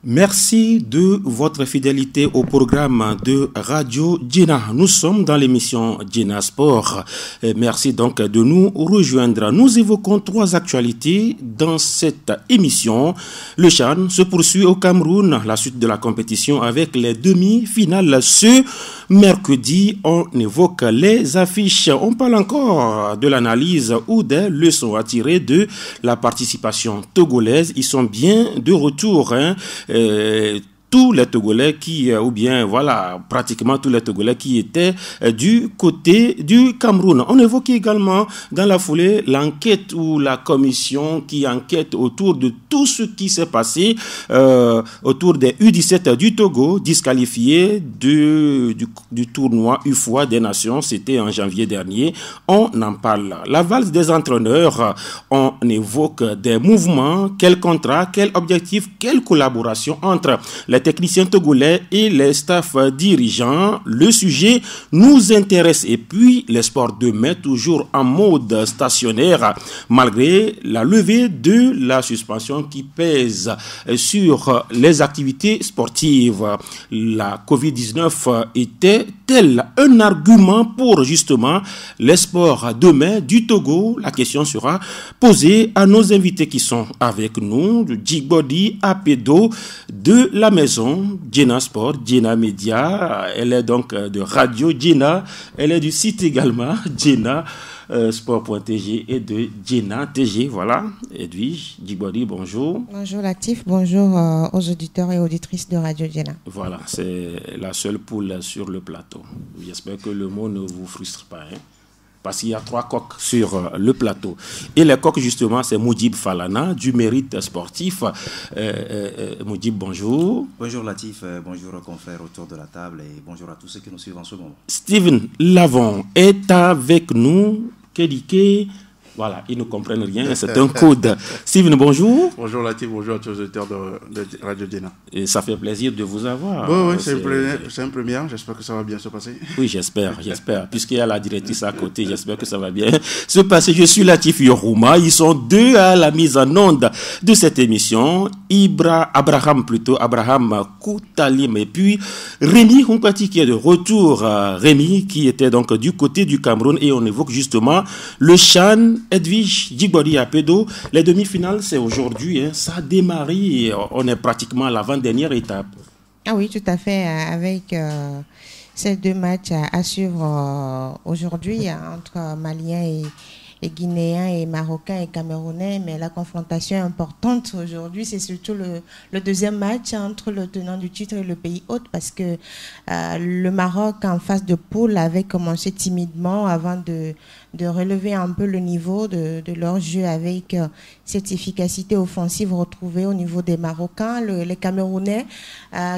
Merci de votre fidélité au programme de Radio Djena. Nous sommes dans l'émission Djena Sport. Merci donc de nous rejoindre. Nous évoquons 3 actualités dans cette émission. Le CHAN se poursuit au Cameroun, la suite de la compétition avec les demi-finales. Ce mercredi, on évoque les affiches. On parle encore de l'analyse ou des leçons à tirer de la participation togolaise. Ils sont bien de retour, tous les Togolais pratiquement tous les Togolais qui étaient du côté du Cameroun. On évoque également dans la foulée l'enquête ou la commission qui enquête autour de tout ce qui s'est passé autour des U17 du Togo, disqualifiés du tournoi UFOA des Nations. C'était en janvier dernier. On en parle. La valse des entraîneurs, on évoque des mouvements, quel contrat, quel objectif, quelle collaboration entre les techniciens togolais et les staffs dirigeants. Le sujet nous intéresse. Et puis, les sports demain, toujours en mode stationnaire, malgré la levée de la suspension qui pèse sur les activités sportives. La Covid-19 était-elle un argument pour justement les sports demain du Togo? La question sera posée à nos invités qui sont avec nous, Djigbodi Apedo de la maison Djena Sport, Djena Média. Elle est donc de Radio Djena. Elle est du site également, Djena Sport.tg et de Djena TG. Voilà. Edwige Djigbodi, bonjour. Bonjour Latif, bonjour aux auditeurs et auditrices de Radio Djena. Voilà, c'est la seule poule sur le plateau. J'espère que le mot ne vous frustre pas, parce qu'il y a 3 coqs sur le plateau. Et les coqs, justement, c'est Moudjib Falana, du Mérite Sportif. Moudjib, bonjour. Bonjour Latif, bonjour aux confrères autour de la table et bonjour à tous ceux qui nous suivent en ce moment. Steven Lavon est avec nous. Kédiké. Voilà, ils ne comprennent rien, c'est un code. Steven, bonjour. Bonjour Latif, bonjour à tous les auditeurs de Radio Djena. Et ça fait plaisir de vous avoir. Oui, c'est un première, j'espère que ça va bien se passer. Oui, j'espère. Puisqu'il y a la directrice à côté, j'espère que ça va bien se passer. Je suis Latif Yorouma, ils sont 2 à la mise en onde de cette émission. Abraham Koutalim et puis Rémi Humpati qui est de retour. Rémi qui était donc du côté du Cameroun et on évoque justement le CHAN. Edwige Djigbodi Apedo, les demi-finales c'est aujourd'hui, ça a démarré, on est pratiquement à l'avant-dernière étape. Ah oui, tout à fait, avec ces 2 matchs à suivre aujourd'hui entre Maliens et Guinéens et Marocains et Camerounais, mais la confrontation importante aujourd'hui, c'est surtout le deuxième match entre le tenant du titre et le pays hôte, parce que le Maroc en phase de poule avait commencé timidement avant de relever un peu le niveau de leur jeu avec cette efficacité offensive retrouvée au niveau des Marocains. Les Camerounais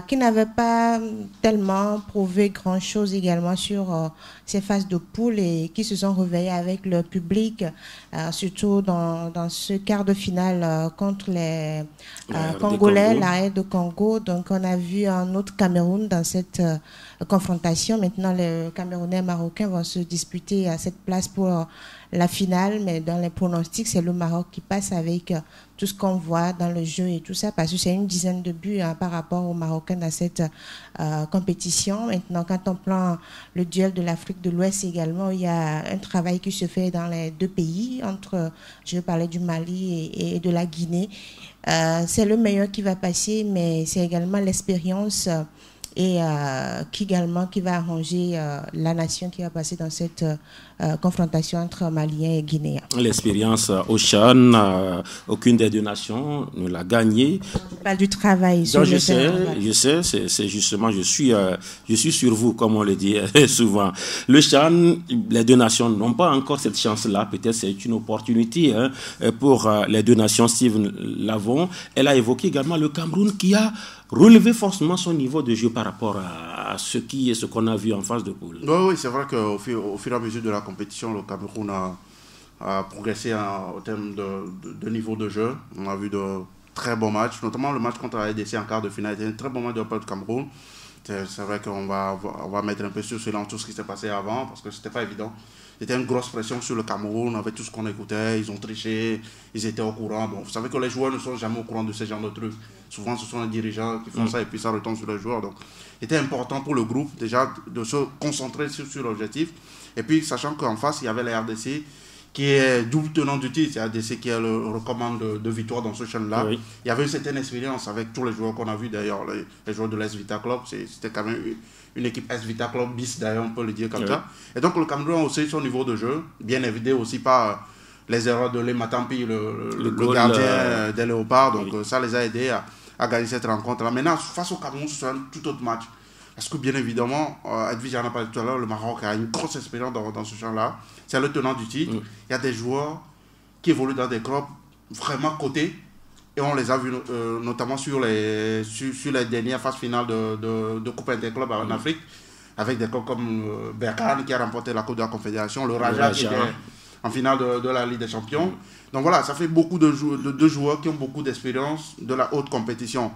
qui n'avaient pas tellement prouvé grand-chose également sur ces phases de poule et qui se sont réveillés avec leur public, surtout dans ce quart de finale contre les Congolais, la R de Congo. Donc on a vu un autre Cameroun dans cette confrontation. Maintenant, les Camerounais marocains vont se disputer à cette place pour la finale, mais dans les pronostics, c'est le Maroc qui passe avec tout ce qu'on voit dans le jeu et tout ça, parce que c'est une dizaine de buts par rapport aux Marocains dans cette compétition. Maintenant, quand on prend le duel de l'Afrique de l'Ouest également, il y a un travail qui se fait dans les 2 pays, je parlais du Mali et de la Guinée. C'est le meilleur qui va passer, mais c'est également l'expérience et qui va arranger la nation qui va passer dans cette confrontation entre Maliens et Guinéens. L'expérience au CHAN, aucune des 2 nations ne l'a gagnée. Je parle du travail. Donc je sais, c'est justement, je suis sur vous, comme on le dit souvent. Le CHAN, les 2 nations n'ont pas encore cette chance-là. Peut-être c'est une opportunité pour les 2 nations. Steven Lavon, elle a évoqué également le Cameroun qui a relevé forcément son niveau de jeu par rapport à ce qu'on a vu en phase de poule. Oui, c'est vrai qu'au fur et à mesure de la compétition, le Cameroun a progressé au terme de niveau de jeu. On a vu de très bons matchs, notamment le match contre la RDC en quart de finale. C'était un très bon match de la part du Cameroun. C'est vrai qu'on va mettre un peu sur silence tout ce qui s'est passé avant, parce que c'était pas évident. C'était une grosse pression sur le Cameroun, avec tout ce qu'on écoutait, ils ont triché, ils étaient au courant. Bon, vous savez que les joueurs ne sont jamais au courant de ce genre de trucs. Souvent, ce sont les dirigeants qui font ça et puis ça retombe sur les joueurs. Donc, c'était important pour le groupe, déjà, de se concentrer sur l'objectif. Et puis, sachant qu'en face, il y avait la RDC, qui est double tenant du titre. C'est RDC qui est le recommande de victoire dans ce champ-là. Oui. Il y avait une certaine expérience avec tous les joueurs qu'on a vus d'ailleurs, les joueurs de l'Est Vita Club. C'était quand même une équipe Est Vita Club bis d'ailleurs, on peut le dire comme ça. Et donc le Cameroun a aussi son niveau de jeu, bien évidé aussi par les erreurs de Lematampi, le gardien des Léopards. Donc ça les a aidés à gagner cette rencontre-là. Maintenant, face au Cameroun, c'est un tout autre match. Parce que bien évidemment, Edwige en a parlé tout à l'heure, le Maroc a une grosse expérience dans ce champ-là. C'est le tenant du titre. Il y a des joueurs qui évoluent dans des clubs vraiment cotés. Et on les a vus notamment sur les dernières phases finales de Coupe Interclub en Afrique. Avec des clubs comme Berkane qui a remporté la Coupe de la Confédération, le Raja qui était en finale de la Ligue des Champions. Donc voilà, ça fait beaucoup de joueurs qui ont beaucoup d'expérience de la haute compétition.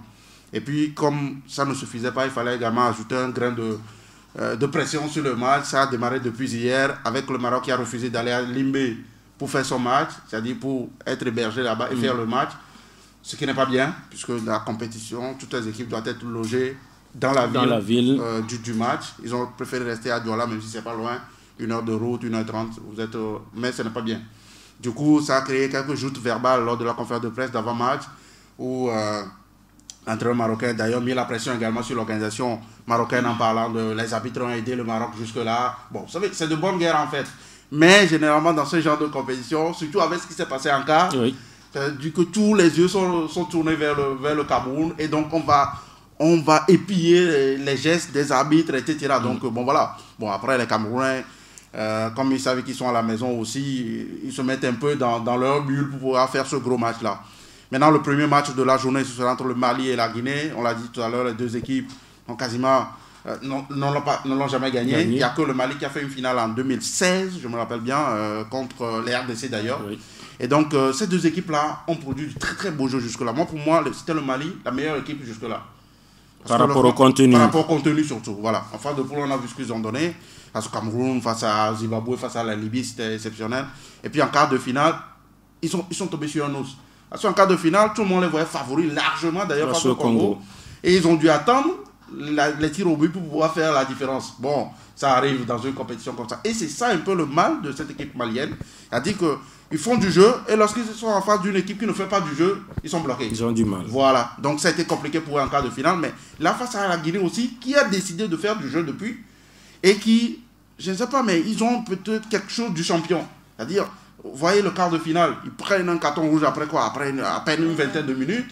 Et puis, comme ça ne suffisait pas, il fallait également ajouter un grain de pression sur le match. Ça a démarré depuis hier avec le Maroc qui a refusé d'aller à Limbé pour faire son match, c'est-à-dire pour être hébergé là-bas et faire le match. Ce qui n'est pas bien, puisque la compétition, toutes les équipes doivent être logées dans la ville du match. Ils ont préféré rester à Douala, même si ce n'est pas loin, 1 heure de route, 1h30, mais ce n'est pas bien. Du coup, ça a créé quelques joutes verbales lors de la conférence de presse d'avant-match, où l'entraîneur marocain d'ailleurs mis la pression également sur l'organisation marocaine en parlant de les arbitres ont aidé le Maroc jusque-là. Bon, vous savez, c'est de bonne guerre en fait. Mais généralement dans ce genre de compétition, surtout avec ce qui s'est passé en quart, du coup tous les yeux sont tournés vers le Cameroun et donc on va épier les gestes des arbitres, etc. Donc bon voilà. Bon après les Camerounais, comme ils savent qu'ils sont à la maison aussi, ils se mettent un peu dans leur bulle pour pouvoir faire ce gros match-là. Maintenant, le premier match de la journée, ce sera entre le Mali et la Guinée. On l'a dit tout à l'heure, les deux équipes ont quasiment ne l'ont jamais gagné. Il n'y a que le Mali qui a fait une finale en 2016, je me rappelle bien, contre les RDC d'ailleurs. Oui. Et donc, ces deux équipes-là ont produit du très très beau jeu jusque-là. Pour moi, c'était le Mali, la meilleure équipe jusque-là. Par rapport au contenu. Par rapport au contenu surtout, voilà. En phase de poule, on a vu ce qu'ils ont donné. Face au Cameroun, face à Zimbabwe, face à la Libye, c'était exceptionnel. Et puis en quart de finale, ils sont tombés sur un os. Parce qu'en quart de finale, tout le monde les voyait favoris largement d'ailleurs face au Congo. Et ils ont dû attendre les tirs au but pour pouvoir faire la différence. Bon, ça arrive dans une compétition comme ça. Et c'est ça un peu le mal de cette équipe malienne. C'est-à-dire qu'ils font du jeu et lorsqu'ils sont en face d'une équipe qui ne fait pas du jeu, ils sont bloqués. Ils ont du mal. Voilà. Donc ça a été compliqué pour eux en quart de finale. Mais là, face à la Guinée aussi, qui a décidé de faire du jeu depuis et qui, je ne sais pas, mais ils ont peut-être quelque chose du champion. C'est-à-dire, vous voyez le quart de finale, ils prennent un carton rouge après quoi? Après à peine une vingtaine de minutes.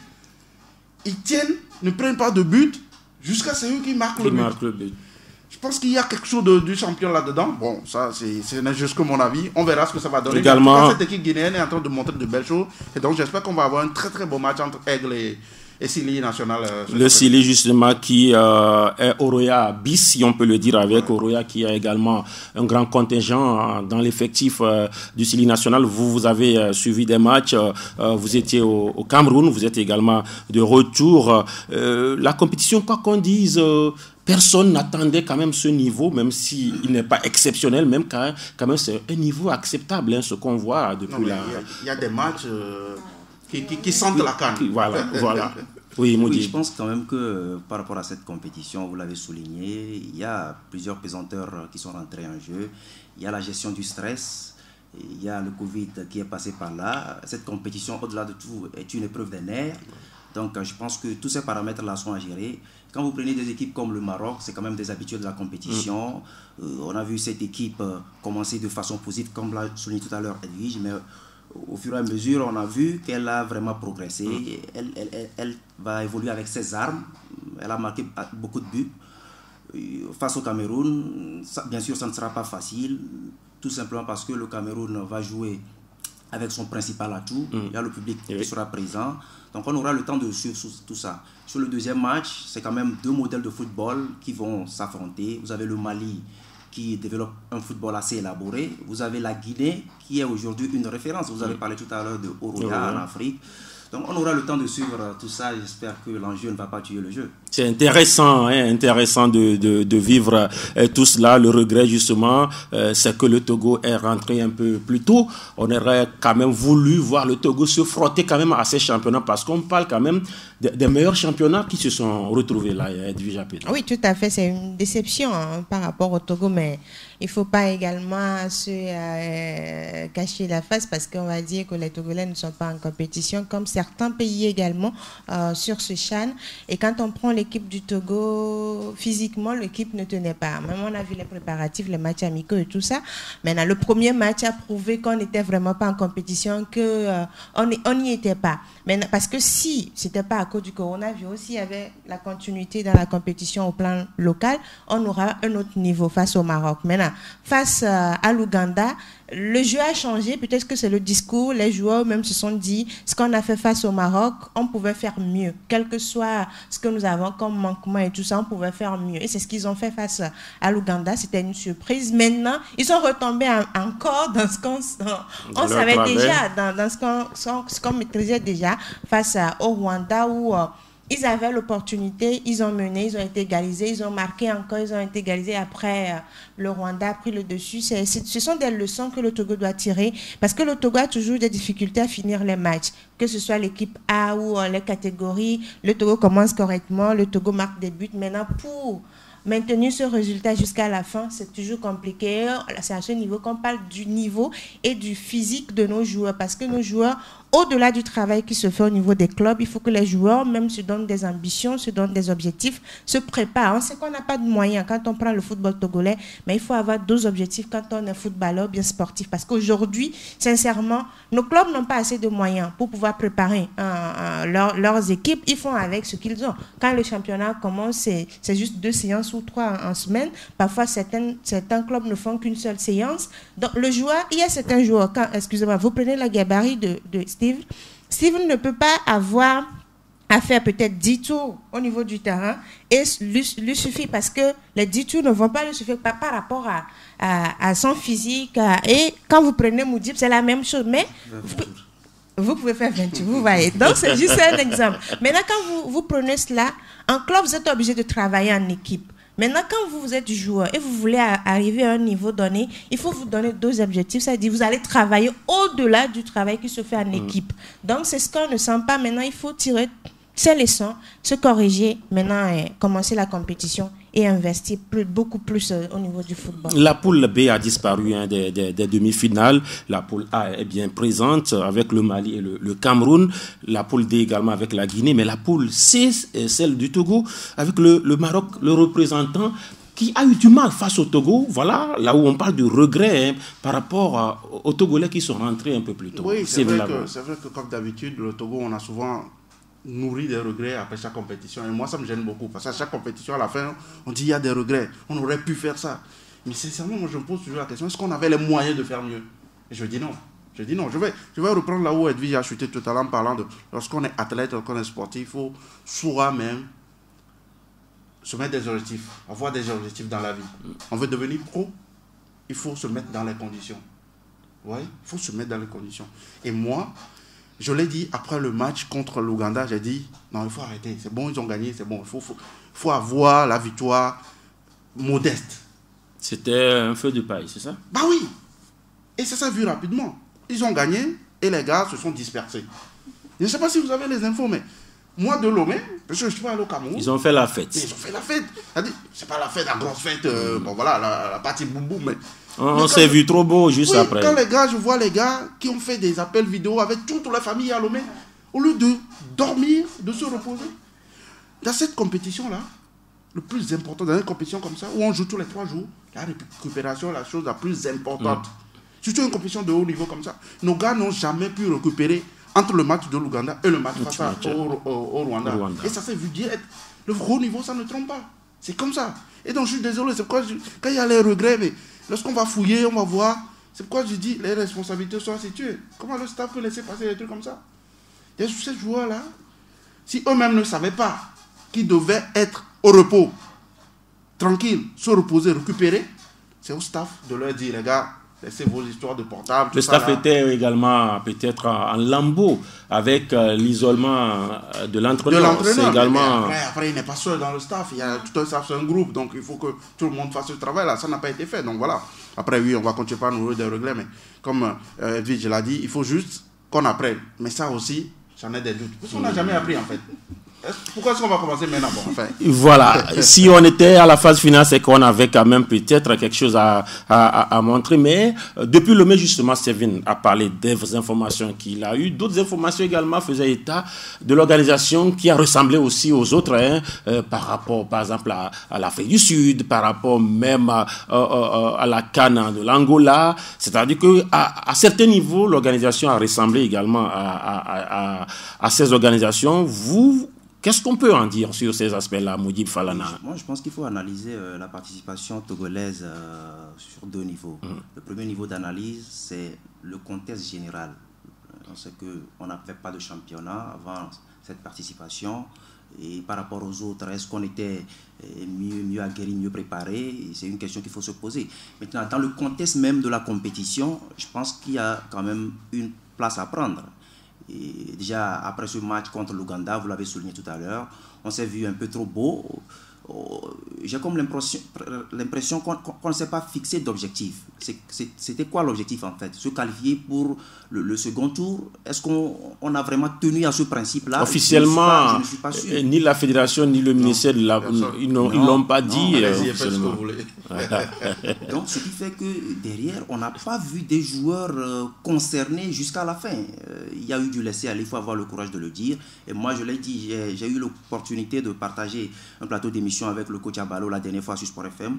Ils tiennent, ne prennent pas de but, jusqu'à ce qu'ils marquent le but. Je pense qu'il y a quelque chose du champion là-dedans. Bon, ça, c'est juste que mon avis. On verra ce que ça va donner. Également, cette équipe guinéenne est en train de montrer de belles choses. Et donc, j'espère qu'on va avoir un très très beau match entre Aigle et Sili National. Le Sili, justement, qui est Oroya bis, si on peut le dire, avec Oroya qui a également un grand contingent dans l'effectif du Sili National. Vous avez suivi des matchs, vous étiez au Cameroun, vous êtes également de retour. La compétition, quoi qu'on dise, personne n'attendait quand même ce niveau, même s'il n'est pas exceptionnel, même quand même c'est un niveau acceptable, ce qu'on voit depuis là. Il y a des matchs qui sentent la canne. Voilà. Oui, je pense quand même que par rapport à cette compétition, vous l'avez souligné, il y a plusieurs pesanteurs qui sont rentrés en jeu. Il y a la gestion du stress, il y a le Covid qui est passé par là. Cette compétition, au-delà de tout, est une épreuve des nerfs. Donc, je pense que tous ces paramètres-là sont à gérer. Quand vous prenez des équipes comme le Maroc, c'est quand même des habitués de la compétition. On a vu cette équipe commencer de façon positive, comme l'a souligné tout à l'heure Edwige, mais au fur et à mesure, on a vu qu'elle a vraiment progressé. Elle va évoluer avec ses armes. Elle a marqué beaucoup de buts. Face au Cameroun, bien sûr, ça ne sera pas facile, tout simplement parce que le Cameroun va jouer avec son principal atout. Il y a le public qui sera présent. Donc on aura le temps de suivre tout ça. Sur le deuxième match, c'est quand même deux modèles de football qui vont s'affronter. Vous avez le Mali qui développe un football assez élaboré. Vous avez la Guinée qui est aujourd'hui une référence. Vous avez parlé tout à l'heure de Oroya en Afrique. Donc on aura le temps de suivre tout ça. J'espère que l'enjeu ne va pas tuer le jeu. C'est intéressant, intéressant de vivre tout cela. Le regret, justement, c'est que le Togo est rentré un peu plus tôt. On aurait quand même voulu voir le Togo se frotter quand même à ces championnats, parce qu'on parle quand même des meilleurs championnats qui se sont retrouvés là, Edwige Apédo. Oui, tout à fait. C'est une déception par rapport au Togo, mais il ne faut pas également se cacher la face, parce qu'on va dire que les Togolais ne sont pas en compétition, comme certains pays également sur ce CHAN. Et quand on prend l'équipe du Togo, physiquement, l'équipe ne tenait pas. Même on a vu les préparatifs, les matchs amicaux et tout ça. Maintenant, le premier match a prouvé qu'on n'était vraiment pas en compétition, qu'on n'y était pas. Maintenant, parce que si ce n'était pas à cause du coronavirus, s'il y avait la continuité dans la compétition au plan local, on aura un autre niveau face au Maroc. Maintenant, face à l'Ouganda, le jeu a changé. Peut-être que c'est le discours. Les joueurs même se sont dit, ce qu'on a fait face au Maroc, on pouvait faire mieux. Quel que soit ce que nous avons comme manquement et tout ça, on pouvait faire mieux. Et c'est ce qu'ils ont fait face à l'Ouganda. C'était une surprise. Maintenant, ils sont retombés encore dans ce qu'on savait déjà, dans ce qu'on maîtrisait déjà face au Rwanda, où ils avaient l'opportunité, ils ont mené, ils ont été égalisés, ils ont marqué encore, ils ont été égalisés. Après, le Rwanda a pris le dessus. Ce sont des leçons que le Togo doit tirer, parce que le Togo a toujours des difficultés à finir les matchs, que ce soit l'équipe A ou les catégories. Le Togo commence correctement, le Togo marque des buts. Maintenant, pour maintenir ce résultat jusqu'à la fin, c'est toujours compliqué. C'est à ce niveau qu'on parle du niveau et du physique de nos joueurs, parce que nos joueurs, au-delà du travail qui se fait au niveau des clubs, il faut que les joueurs même se donnent des ambitions, se donnent des objectifs, se préparent. On sait qu'on n'a pas de moyens quand on prend le football togolais, mais il faut avoir 2 objectifs quand on est footballeur bien sportif. Parce qu'aujourd'hui, sincèrement, nos clubs n'ont pas assez de moyens pour pouvoir préparer leurs équipes. Ils font avec ce qu'ils ont. Quand le championnat commence, c'est juste 2 séances ou 3 en semaine. Parfois, certains clubs ne font qu'une seule séance. Donc, le joueur, il y a certains joueurs, excusez-moi, vous prenez la gabarit de Steve ne peut pas avoir à faire peut-être 10 tours au niveau du terrain et lui suffit, parce que les 10 tours ne vont pas lui suffire par rapport à son physique. Et quand vous prenez Moudib, c'est la même chose, mais vous pouvez faire 20 tours, vous voyez. Donc, c'est juste un exemple. Maintenant, quand vous prenez cela, en club, vous êtes obligé de travailler en équipe. Maintenant, quand vous êtes joueur et vous voulez arriver à un niveau donné, il faut vous donner 2 objectifs. C'est-à-dire, vous allez travailler au-delà du travail qui se fait en équipe. Donc, c'est ce qu'on ne sent pas. Maintenant, il faut tirer ces leçons, se corriger. Maintenant, commencer la compétition et investir beaucoup plus au niveau du football. La poule B a disparu des demi-finales. La poule A est bien présente avec le Mali et le Cameroun. La poule D également avec la Guinée. Mais la poule C, celle du Togo, avec le Maroc, le représentant, qui a eu du mal face au Togo. Voilà, là où on parle de regret par rapport aux Togolais qui sont rentrés un peu plus tôt. Oui, c'est vrai que comme d'habitude, le Togo, on a souvent nourri des regrets après chaque compétition. Et moi, ça me gêne beaucoup. Parce qu'à chaque compétition, à la fin, on dit il y a des regrets. On aurait pu faire ça. Mais sincèrement, moi, je me pose toujours la question, est-ce qu'on avait les moyens de faire mieux? Et je dis non. Je dis non. Je vais reprendre là où Edwige a chuté tout à l'heure en parlant de lorsqu'on est athlète, lorsqu'on est sportif, il faut soi-même se mettre des objectifs, avoir des objectifs dans la vie. On veut devenir pro, il faut se mettre dans les conditions. Oui, il faut se mettre dans les conditions. Et moi, je l'ai dit après le match contre l'Ouganda, j'ai dit, non, il faut arrêter, c'est bon, ils ont gagné, c'est bon, il faut avoir la victoire modeste. C'était un feu de paille, c'est ça? Bah oui, et ça s'est vu rapidement. Ils ont gagné et les gars se sont dispersés. Je ne sais pas si vous avez les infos, mais moi de Lomé, parce que je suis pas allé au Cameroun. Ils ont fait la fête. Ils ont fait la fête. C'est pas la fête, la grosse fête, bon voilà, la partie boum boum, mais... On s'est vu trop beau juste après. Quand je vois les gars qui ont fait des appels vidéo avec toute la famille à Lomé, au lieu de dormir, de se reposer. Dans cette compétition-là, le plus important, dans une compétition comme ça, où on joue tous les 3 jours, la récupération est la chose la plus importante. Surtout une compétition de haut niveau comme ça. Nos gars n'ont jamais pu récupérer entre le match de l'Ouganda et le match face au Rwanda. Et ça s'est vu direct. Le haut niveau, ça ne trompe pas. C'est comme ça. Et donc, je suis désolé, c'est pourquoi quand il y a les regrets, mais lorsqu'on va fouiller, on va voir, c'est pourquoi je dis les responsabilités sont situées. Comment le staff peut laisser passer des trucs comme ça? Et ces joueurs-là, si eux-mêmes ne savaient pas qu'ils devaient être au repos, tranquille, se reposer, récupérer, c'est au staff de leur dire, les gars, laissez vos histoires de portable. Le staff était également peut-être en lambeau avec l'isolement de l'entraîneur. C'est également... Après, il n'est pas seul dans le staff. Il y a tout un staff, c'est un groupe. Donc, il faut que tout le monde fasse ce travail-là. Ça n'a pas été fait. Donc, voilà. Après, oui, on va continuer par nous de régler. Mais comme Edwige l'a dit, il faut juste qu'on apprenne. Mais ça aussi, j'en ai des doutes. Parce qu'on n'a jamais appris, en fait. Pourquoi est-ce qu'on va commencer maintenant? Bon, enfin. Voilà, si on était à la phase finale, c'est qu'on avait quand même peut-être quelque chose à montrer. Mais depuis le mai, justement, Steven a parlé des informations qu'il a eues. D'autres informations également faisaient état de l'organisation qui a ressemblé aussi aux autres, par rapport, par exemple, à l'Afrique du Sud, par rapport même à la CAN de l'Angola. C'est-à-dire qu'à certains niveaux, l'organisation a ressemblé également à ces organisations. Qu'est-ce qu'on peut en dire sur ces aspects-là, Moudjib Falana? Moi, je pense qu'il faut analyser la participation togolaise sur 2 niveaux. Le premier niveau d'analyse, c'est le contexte général. On sait qu'on n'avait pas de championnat avant cette participation. Et par rapport aux autres, est-ce qu'on était mieux aguerri, mieux préparé? C'est une question qu'il faut se poser. Maintenant, dans le contexte même de la compétition, je pense qu'il y a quand même une place à prendre. Et déjà, après ce match contre l'Ouganda, vous l'avez souligné tout à l'heure, on s'est vu un peu trop beau. J'ai comme l'impression qu'on ne s'est pas fixé d'objectif. C'était quoi l'objectif en fait? Se qualifier pour le second tour? Est-ce qu'on a vraiment tenu à ce principe-là? Officiellement, je ne suis pas sûr. Ni la fédération ni le ministère, ils ne l'ont pas dit. Officiellement. Donc, ce qui fait que derrière, on n'a pas vu des joueurs concernés jusqu'à la fin. Il y a eu du laisser-aller, il faut avoir le courage de le dire. Et moi, je l'ai dit, j'ai eu l'opportunité de partager un plateau d'émission avec le coach Abalo la dernière fois sur Sport FM,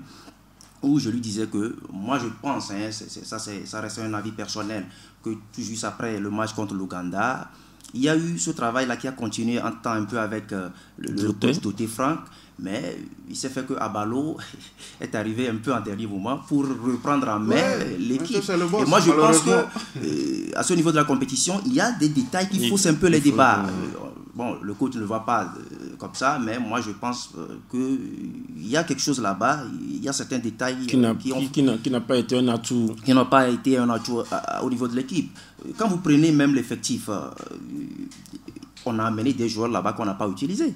où je lui disais que moi je pense, ça reste un avis personnel, que tout juste après le match contre l'Ouganda, il y a eu ce travail-là qui a continué en temps un peu avec le coach Doté Franck, mais il s'est fait que Abalo est arrivé un peu en dernier moment pour reprendre en main l'équipe. Et moi je pense que à ce niveau de la compétition, il y a des détails qui faussent un peu les débats. Bon, le coach ne le voit pas comme ça, mais moi je pense qu'il y a quelque chose là-bas, il y a certains détails qui n'a pas été un atout. Qui n'ont pas été un atout au niveau de l'équipe. Quand vous prenez même l'effectif, on a amené des joueurs là-bas qu'on n'a pas utilisés.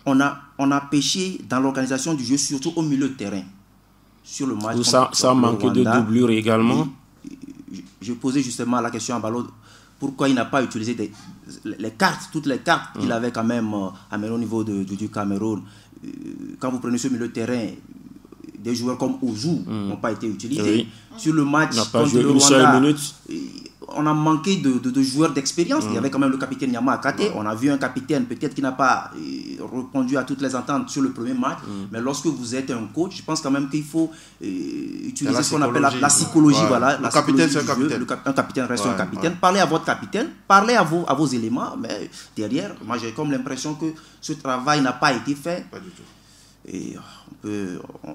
On a pêché dans l'organisation du jeu, surtout au milieu de terrain. Sur le match. Ça manque de doublure également. Je posais justement la question à Ballot. Pourquoi il n'a pas utilisé les cartes, toutes les cartes qu'il avait quand même amenées au niveau du Cameroun? Quand vous prenez ce milieu de terrain, des joueurs comme Ouzou n'ont pas été utilisés. Oui. Sur le match contre le Rwanda, on a manqué de joueurs d'expérience. Il y avait quand même le capitaine Yama Akate. On a vu un capitaine peut-être qui n'a pas répondu à toutes les attentes sur le premier match. Mais lorsque vous êtes un coach, je pense quand même qu'il faut utiliser ce qu'on appelle la psychologie. Ouais. Voilà, le capitaine, c'est un capitaine. Un capitaine reste un capitaine. Parlez à votre capitaine, parlez à vos éléments. Mais derrière, moi j'ai comme l'impression que ce travail n'a pas été fait. Pas du tout. Et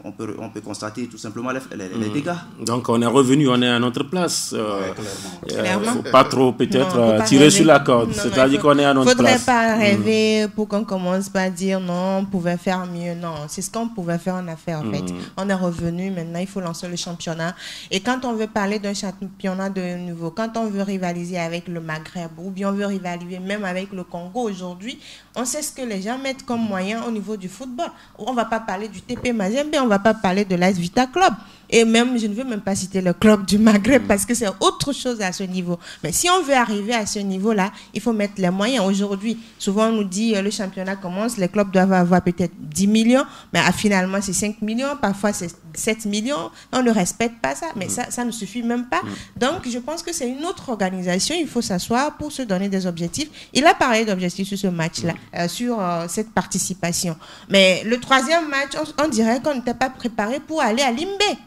on peut constater tout simplement les dégâts. Donc on est revenu, on est à notre place. Faut pas trop peut-être tirer sur la corde. C'est-à-dire qu'on est à notre place. Il ne faudrait pas rêver pour qu'on commence par dire non, on pouvait faire mieux. Non, c'est ce qu'on pouvait faire, on a fait en fait. On est revenu, maintenant il faut lancer le championnat. Et quand on veut parler d'un championnat de nouveau, quand on veut rivaliser avec le Maghreb ou bien on veut rivaliser même avec le Congo aujourd'hui, on sait ce que les gens mettent comme moyen au niveau du football. On ne va pas parler du TP Mazembe, on ne va pas parler de l'AS Vita Club. Et même, je ne veux même pas citer le club du Maghreb parce que c'est autre chose à ce niveau. Mais si on veut arriver à ce niveau-là, il faut mettre les moyens. Aujourd'hui, souvent on nous dit le championnat commence, les clubs doivent avoir peut-être 10 millions, mais finalement c'est 5 millions, parfois c'est 7 millions. On ne respecte pas ça, mais ça ne suffit même pas. Donc je pense que c'est une autre organisation, il faut s'asseoir pour se donner des objectifs. Il a parlé d'objectifs sur ce match-là, sur cette participation. Mais le troisième match, on dirait qu'on n'était pas préparé pour aller à Limbe.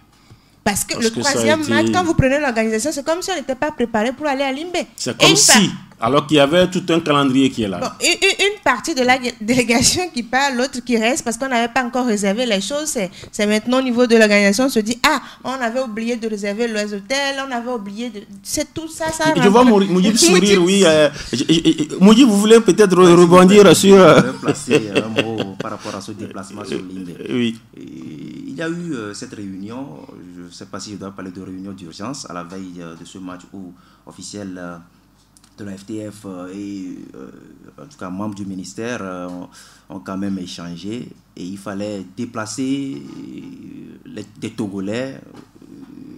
Parce que le troisième match, quand vous prenez l'organisation, c'est comme si on n'était pas préparé pour aller à Limbe. C'est comme si, alors qu'il y avait tout un calendrier qui est là. Bon, une partie de la délégation qui part, l'autre qui reste, parce qu'on n'avait pas encore réservé les choses. C'est maintenant au niveau de l'organisation, on se dit, on avait oublié de réserver les hôtels, on avait oublié de... C'est tout ça, ça... Je vois Moudjib sourire, oui. Moudjib, vous voulez peut-être rebondir sur... Je vais placer un mot par rapport à ce déplacement sur Limbe. Oui. Il y a eu cette réunion, je ne sais pas si je dois parler de réunion d'urgence à la veille de ce match où officiels de la FTF et en tout cas membres du ministère ont quand même échangé, et il fallait déplacer des Togolais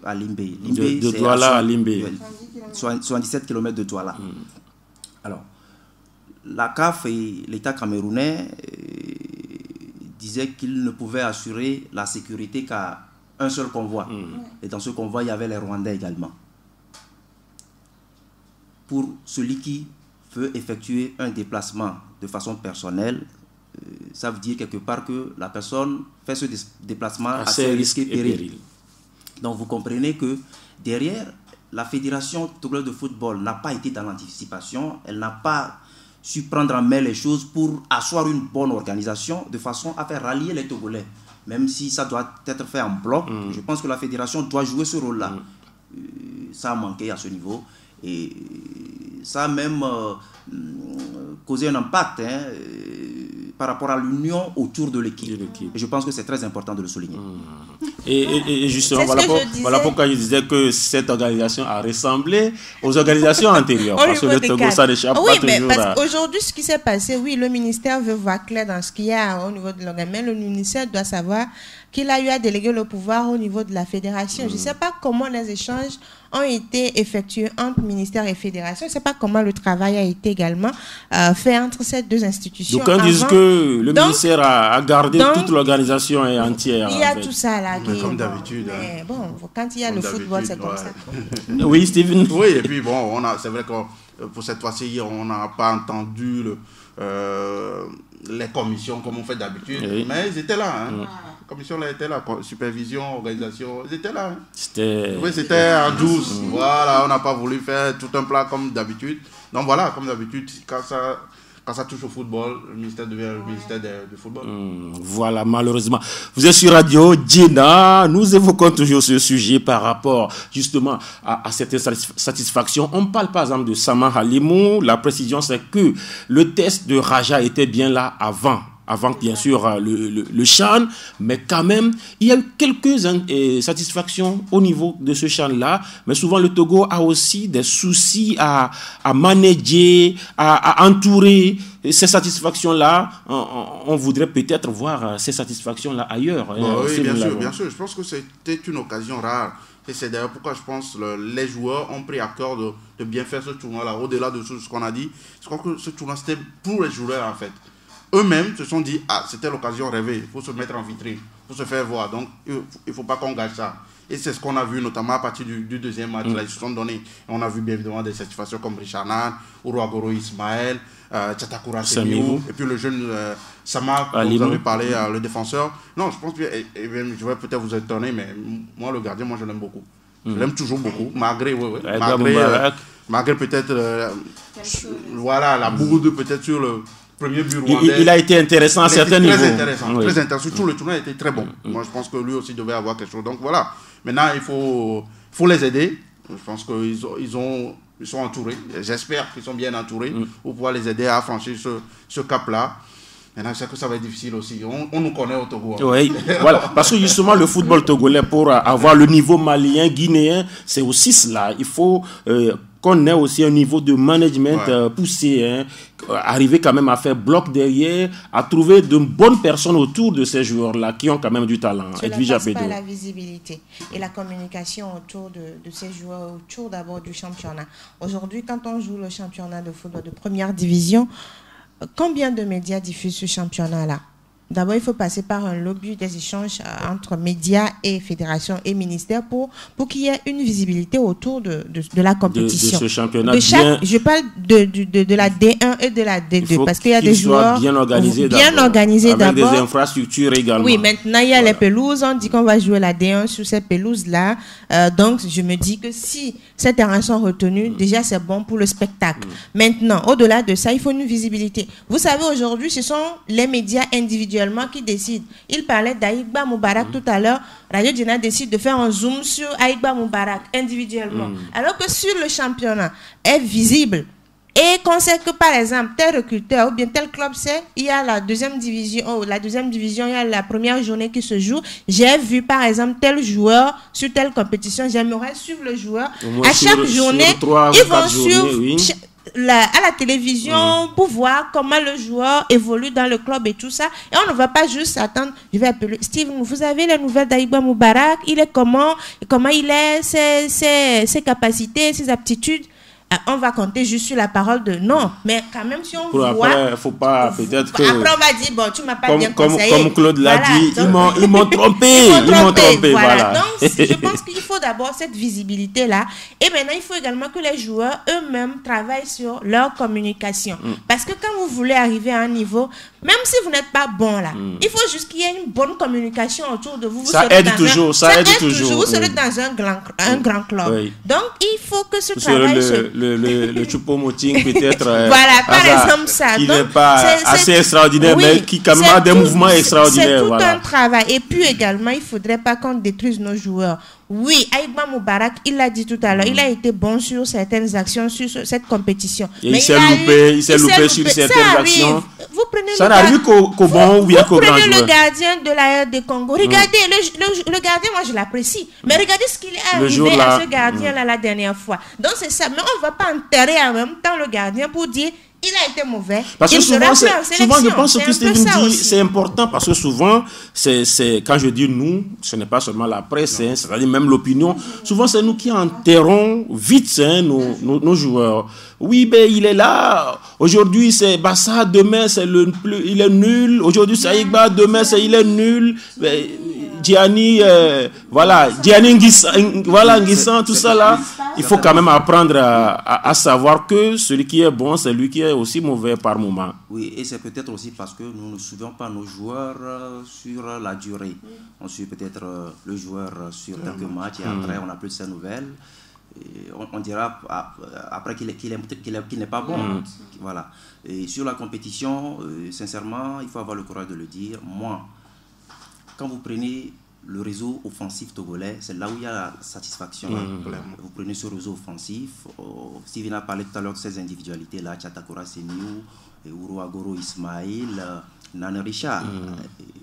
à Limbé. De Douala à Limbé. 77 km de Douala. Alors, la CAF et l'État camerounais disaient qu'ils ne pouvaient assurer la sécurité qu'à un seul convoi. Et dans ce convoi, il y avait les Rwandais également. Pour celui qui veut effectuer un déplacement de façon personnelle, ça veut dire quelque part que la personne fait ce déplacement à ses risques et périls. Donc vous comprenez que derrière, la Fédération togolaise de football n'a pas été dans l'anticipation, elle n'a pas su prendre en main les choses pour asseoir une bonne organisation de façon à faire rallier les Togolais. Même si ça doit être fait en bloc, je pense que la Fédération doit jouer ce rôle-là. Ça a manqué à ce niveau. Et ça a même causé un impact par rapport à l'union autour de l'équipe. Et je pense que c'est très important de le souligner. Et justement, voilà pourquoi je disais que cette organisation a ressemblé aux organisations antérieures. Parce que le Togo, ça n'échappe pas toujours. Oui, mais parce qu'aujourd'hui, ce qui s'est passé, oui, le ministère veut voir clair dans ce qu'il y a au niveau de l'organisation. Mais le ministère doit savoir qu'il a eu à déléguer le pouvoir au niveau de la fédération. Je ne sais pas comment les échanges ont été effectués entre ministère et fédération. Je ne sais pas comment le travail a été également fait entre ces deux institutions. Donc, on dit que le ministère a gardé toute l'organisation entière. Il y a tout ça là. Comme d'habitude. Mais bon, quand il y a le football, c'est comme ça. Oui, Steven. Oui, et puis bon, c'est vrai que pour cette fois-ci, on n'a pas entendu les commissions comme on fait d'habitude. Oui. Mais ils étaient là. La commission là était là, supervision, organisation, ils étaient là. C'était en douce. Voilà, on n'a pas voulu faire tout un plat comme d'habitude. Donc voilà, comme d'habitude, quand ça touche au football, le ministère devient le ministère du football. Voilà, malheureusement. Vous êtes sur Radio Djena. Nous évoquons toujours ce sujet par rapport justement à cette satisfaction. On parle par exemple de Sama Halimou. La précision, c'est que le test de Raja était bien là avant bien sûr le CHAN, mais quand même il y a eu quelques satisfactions au niveau de ce CHAN-là, mais souvent le Togo a aussi des soucis à manager, à entourer ces satisfactions-là. On voudrait peut-être voir ces satisfactions-là ailleurs. Oui, bien sûr, je pense que c'était une occasion rare. Et c'est d'ailleurs pourquoi je pense que les joueurs ont pris à cœur de bien faire ce tournoi-là. Au-delà de ce qu'on a dit, je crois que ce tournoi c'était pour les joueurs en fait. Eux-mêmes se sont dit, c'était l'occasion rêvée, il faut se mettre en vitrine, il faut se faire voir, donc il ne faut pas qu'on gâche ça. Et c'est ce qu'on a vu notamment à partir du deuxième match, là, ils se sont donnés. On a vu bien évidemment des satisfactions comme Richard Nan, Ourouagoro Ismaël, Tchatakura Semiou, et puis le jeune Sama, dont vous avez parlé, le défenseur. Non, je pense que, et même, je vais peut-être vous étonner, mais moi le gardien, moi je l'aime beaucoup. Je l'aime toujours beaucoup, malgré peut-être voilà, la bourde peut-être sur le premier but rwandais. Il a été intéressant à certains niveaux. Très intéressant. Surtout le tournoi a été très bon. Moi, je pense que lui aussi devait avoir quelque chose. Donc voilà. Maintenant, il faut les aider. Je pense qu'ils sont entourés. J'espère qu'ils sont bien entourés pour pouvoir les aider à franchir ce cap-là. Maintenant, je sais que ça va être difficile aussi. On nous connaît au Togo. Oui, voilà. Parce que justement, le football togolais, pour avoir le niveau malien, guinéen, c'est aussi cela. Il faut qu'on ait aussi un niveau de management poussé, arriver quand même à faire bloc derrière, à trouver de bonnes personnes autour de ces joueurs-là qui ont quand même du talent. Cela passe par la visibilité et la communication autour de ces joueurs, autour d'abord du championnat. Aujourd'hui, quand on joue le championnat de football de première division, combien de médias diffusent ce championnat-là? D'abord, il faut passer par un lobby des échanges entre médias et fédérations et ministères pour qu'il y ait une visibilité autour de la compétition. De ce championnat je parle de la D1 et de la D2 parce qu'il y a des joueurs bien organisés d'abord. Avec des infrastructures également. Oui, maintenant il y a les pelouses. On dit qu'on va jouer la D1 sur ces pelouses-là. Donc, je me dis que si ces terrains sont retenus, déjà c'est bon pour le spectacle. Maintenant, au-delà de ça, il faut une visibilité. Vous savez, aujourd'hui, ce sont les médias individuels qui décide. Il parlait d'Aïkba Moubarak tout à l'heure. Radio Djena décide de faire un zoom sur Aïkba Moubarak individuellement. Alors que sur le championnat est visible Et qu'on sait que, par exemple, tel recruteur ou bien tel club sait, il y a la deuxième division, il y a la première journée qui se joue. J'ai vu, par exemple, tel joueur sur telle compétition. J'aimerais suivre le joueur. À chaque journée, ils vont suivre à la télévision pour voir comment le joueur évolue dans le club et tout ça. Et on ne va pas juste attendre. Je vais appeler Steve, vous avez les nouvelles d'Aïba Moubarak, il est comment il est, ses capacités, ses aptitudes. On va compter juste sur la parole de non, mais quand même si on voit, après, faut pas peut-être que après on va dire bon, tu m'as pas bien conseillé. Comme Claude l'a dit, ils m'ont trompé, voilà. Donc je pense qu'il faut d'abord cette visibilité là, et maintenant il faut également que les joueurs eux-mêmes travaillent sur leur communication, parce que quand vous voulez arriver à un niveau, même si vous n'êtes pas bon là, il faut juste qu'il y ait une bonne communication autour de vous. Ça aide toujours. Vous serez dans un grand club. Oui. Donc il faut que ce travail le Choupo-Moting peut-être voilà, par exemple ça. Qui n'est pas assez extraordinaire, mais qui quand même a des mouvements extraordinaires. C'est tout un travail. Et puis également, il ne faudrait pas qu'on détruise nos joueurs. Oui, Aïba Moubarak, il l'a dit tout à l'heure, il a été bon sur certaines actions, sur cette compétition. Et mais il s'est loupé sur certaines actions. Ça n'arrive qu'au bon ou bien qu'au grand joueur. Vous prenez le gardien de la RD Congo. Regardez, le gardien, moi je l'apprécie. Mais regardez ce qu'il est arrivé à ce gardien-là la dernière fois. Donc c'est ça. Mais on ne va pas enterrer en même temps le gardien pour dire il a été mauvais. Parce que souvent je pense que Steven dit, c'est important parce que souvent, quand je dis nous, ce n'est pas seulement la presse, c'est-à-dire même l'opinion. Souvent, c'est nous qui enterrons vite nos joueurs. Oui, ben il est là. Aujourd'hui, c'est Bassa. Demain, il est nul. Aujourd'hui, c'est Aïba. Demain, il est nul. Gianni, Gianni Nguissan, tout ça là. Il faut quand même apprendre à savoir que celui qui est bon, c'est lui qui est aussi mauvais par moment. Oui, et c'est peut-être aussi parce que nous ne suivons pas nos joueurs sur la durée. On suit peut-être le joueur sur quelques matchs et après, on n'a plus de ses nouvelles. Et on dira après qu'il n'est pas bon. Voilà. Et sur la compétition, sincèrement, il faut avoir le courage de le dire. Moi, quand vous prenez le réseau offensif togolais, c'est là où il y a la satisfaction. Vous prenez ce réseau offensif. Steven a parlé tout à l'heure de ces individualités-là, Tchatakora Seniou, Ouro Agoro Ismail, Nana Richard.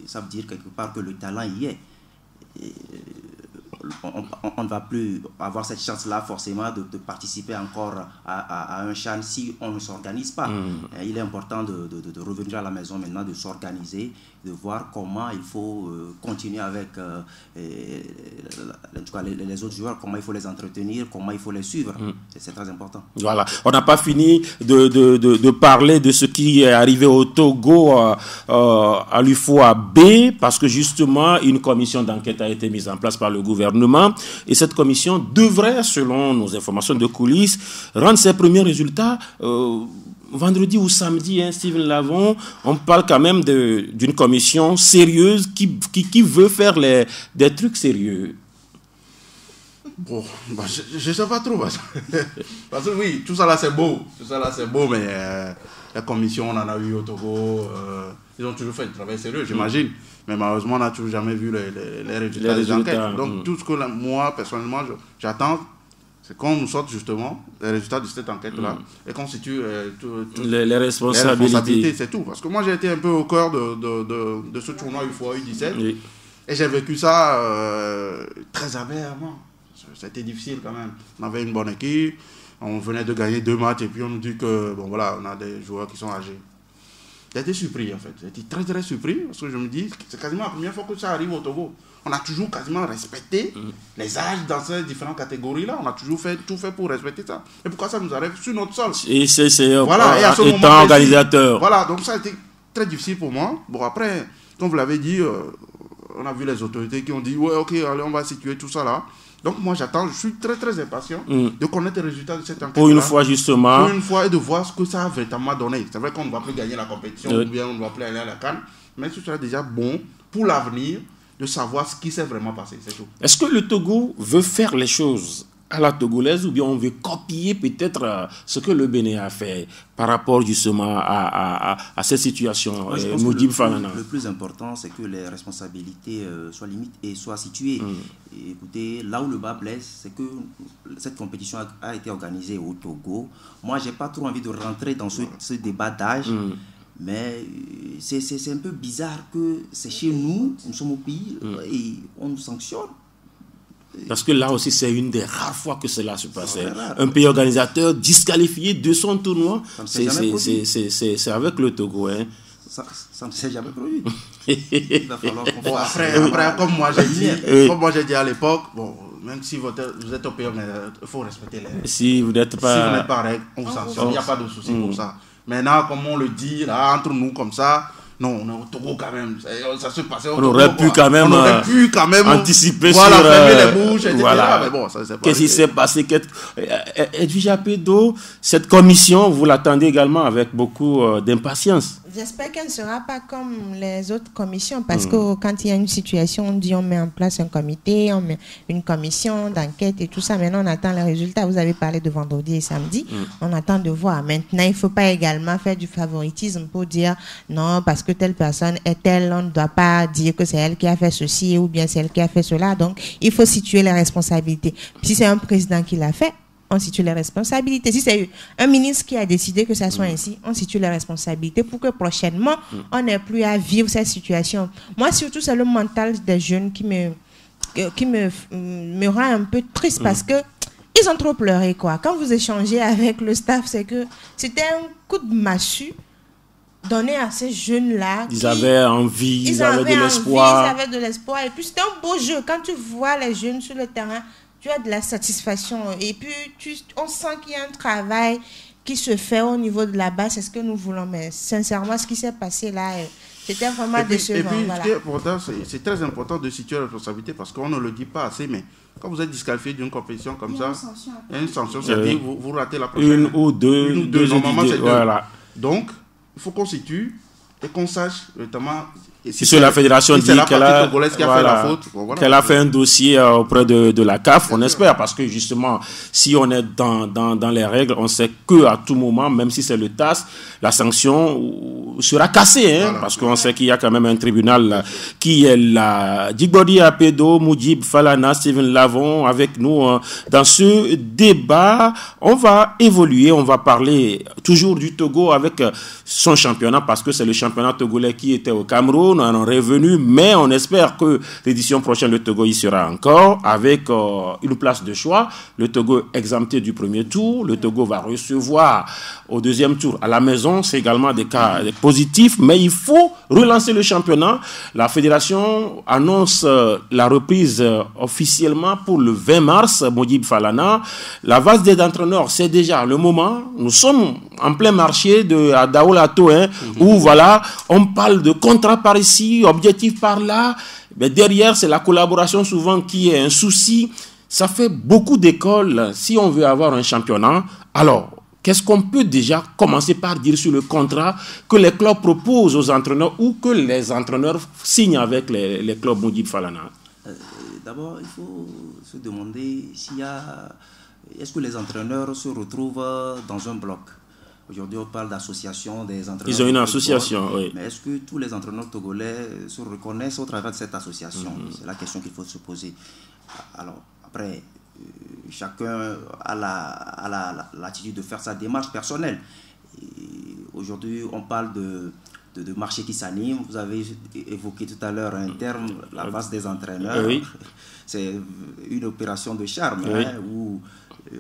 Ça veut dire quelque part que le talent y est. On ne va plus avoir cette chance-là forcément de participer encore à un CHAN si on ne s'organise pas. Il est important de revenir à la maison maintenant, de s'organiser, de voir comment il faut continuer avec en tout cas, les autres joueurs, comment il faut les entretenir, comment il faut les suivre. C'est très important. Voilà. On n'a pas fini de parler de ce qui est arrivé au Togo à l'UFOA B, parce que justement, une commission d'enquête a été mise en place par le gouvernement. Et cette commission devrait, selon nos informations de coulisses, rendre ses premiers résultats vendredi ou samedi, Steven Lavon. On parle quand même d'une commission sérieuse qui veut faire des trucs sérieux. Bon, je ne sais pas trop. Parce que oui, tout ça là c'est beau. Mais la commission, on en a eu au Togo. Ils ont toujours fait du travail sérieux, j'imagine. Mais malheureusement, on n'a toujours jamais vu les résultats des enquêtes. Donc, tout ce que moi, personnellement, j'attends, c'est qu'on nous sorte justement les résultats de cette enquête-là et qu'on situe les responsabilités. C'est tout. Parce que moi, j'ai été un peu au cœur de ce tournoi UFOA U17 et j'ai vécu ça très amèrement. C'était difficile quand même. On avait une bonne équipe, on venait de gagner 2 matchs et puis on nous dit que, bon voilà, on a des joueurs qui sont âgés. J'ai été surpris en fait, j'ai été très très surpris parce que je me dis, c'est quasiment la première fois que ça arrive au Togo. On a toujours quasiment respecté les âges dans ces différentes catégories-là, on a toujours tout fait pour respecter ça. Et pourquoi ça nous arrive sur notre sol? Et c'est voilà, et à ce étant organisateur. Voilà, donc ça a été très difficile pour moi. Bon après, comme vous l'avez dit, on a vu les autorités qui ont dit, ouais ok, allez on va situer tout ça là. Donc moi j'attends, je suis très très impatient de connaître les résultats de cette enquête. Pour une fois justement. Pour une fois et de voir ce que ça a véritablement donné. C'est vrai qu'on ne va plus gagner la compétition ou bien on ne va plus aller à la CAN, mais ce sera déjà bon pour l'avenir de savoir ce qui s'est vraiment passé, c'est tout. Est-ce que le Togo veut faire les choses à la togolaise ou bien on veut copier peut-être ce que le Bénin a fait par rapport justement à cette situation? Moi, je pense que le plus important, c'est que les responsabilités soient limites et soient situées. Et écoutez, là où le bas blesse, c'est que cette compétition a été organisée au Togo. Moi, j'ai pas trop envie de rentrer dans ce débat d'âge. Mais c'est un peu bizarre que c'est chez nous, nous sommes au pays et on nous sanctionne. Parce que là aussi, c'est une des rares fois que cela se passait. Un pays organisateur disqualifié de son tournoi, c'est avec le Togo. Hein. Ça ne s'est jamais produit. Il va falloir qu'on fasse. Après, comme moi j'ai dit à l'époque, bon, même si vous êtes au pays, il faut respecter les règles. Si vous n'êtes pas règle, on vous sanctionne. Il n'y a pas de souci pour ça. Maintenant, comme on le dit, là, entre nous, comme ça, non, on est au Togo quand même. Ça se passait au Togo. On aurait pu quand même anticiper sur... fermer les bouches, etc. Voilà. Mais bon, ça s'est passé. Qu'est-ce qui s'est passé? Edwige Apedo, cette commission, vous l'attendez également avec beaucoup d'impatience? J'espère qu'elle ne sera pas comme les autres commissions, parce que quand il y a une situation, on dit on met en place un comité, on met une commission d'enquête et tout ça. Maintenant, on attend les résultats. Vous avez parlé de vendredi et samedi. On attend de voir. Maintenant, il ne faut pas également faire du favoritisme pour dire non, parce que telle personne est telle, on ne doit pas dire que c'est elle qui a fait ceci ou bien c'est elle qui a fait cela. Donc, il faut situer les responsabilités. Si c'est un président qui l'a fait, on situe les responsabilités. Si c'est un ministre qui a décidé que ça soit ainsi, on situe les responsabilités pour que prochainement, on n'ait plus à vivre cette situation. Moi, surtout, c'est le mental des jeunes qui me rend un peu triste parce que ils ont trop pleuré, quoi. Quand vous échangez avec le staff, c'est que c'était un coup de massue donné à ces jeunes-là. Ils avaient envie, ils avaient de l'espoir. Ils avaient de l'espoir. Et puis, c'était un beau jeu. Quand tu vois les jeunes sur le terrain, tu as de la satisfaction et puis on sent qu'il y a un travail qui se fait au niveau de la base, c'est ce que nous voulons, mais sincèrement ce qui s'est passé là, c'était vraiment décevant. Et puis voilà. c'est très important de situer la responsabilité parce qu'on ne le dit pas assez, mais quand vous êtes disqualifié d'une compétition comme ça, il y a une sanction, c'est-à-dire vous ratez la prochaine. Une ou deux normalement c'est deux. Voilà. Donc, il faut qu'on situe et qu'on sache notamment... Si la fédération dit qu'elle a fait un dossier auprès de la CAF, on espère, parce que justement, si on est dans les règles, on sait qu'à tout moment, même si c'est le TAS, la sanction sera cassée, hein, parce qu'on sait qu'il y a quand même un tribunal qui est là. Djigbodi Apedo, Moudjib Falana, Steven Lavon, avec nous dans ce débat. On va évoluer, on va parler toujours du Togo avec son championnat, parce que c'est le championnat togolais qui était au Cameroun. On en est revenu, mais on espère que l'édition prochaine, le Togo y sera encore avec une place de choix. Le Togo exempté du premier tour. Le Togo va recevoir au deuxième tour à la maison. C'est également des cas positifs, mais il faut relancer le championnat. La fédération annonce la reprise officiellement pour le 20 mars. Moudjib Falana. La vase des entraîneurs, c'est déjà le moment. Nous sommes en plein marché à Daolato, où voilà, on parle de contrat par ici, objectif par là, mais derrière c'est la collaboration souvent qui est un souci. Ça fait beaucoup d'écoles si on veut avoir un championnat. Alors, qu'est-ce qu'on peut déjà commencer par dire sur le contrat que les clubs proposent aux entraîneurs ou que les entraîneurs signent avec les clubs Moudjib Falana? D'abord, il faut se demander est-ce que les entraîneurs se retrouvent dans un bloc? Aujourd'hui, on parle d'association des entraîneurs. Ils ont une association, oui. Mais est-ce que tous les entraîneurs togolais se reconnaissent au travers de cette association? C'est la question qu'il faut se poser. Alors, après, chacun a l'attitude de faire sa démarche personnelle. Aujourd'hui, on parle de marché qui s'anime. Vous avez évoqué tout à l'heure un terme, la base des entraîneurs. Oui. C'est une opération de charme, oui. Où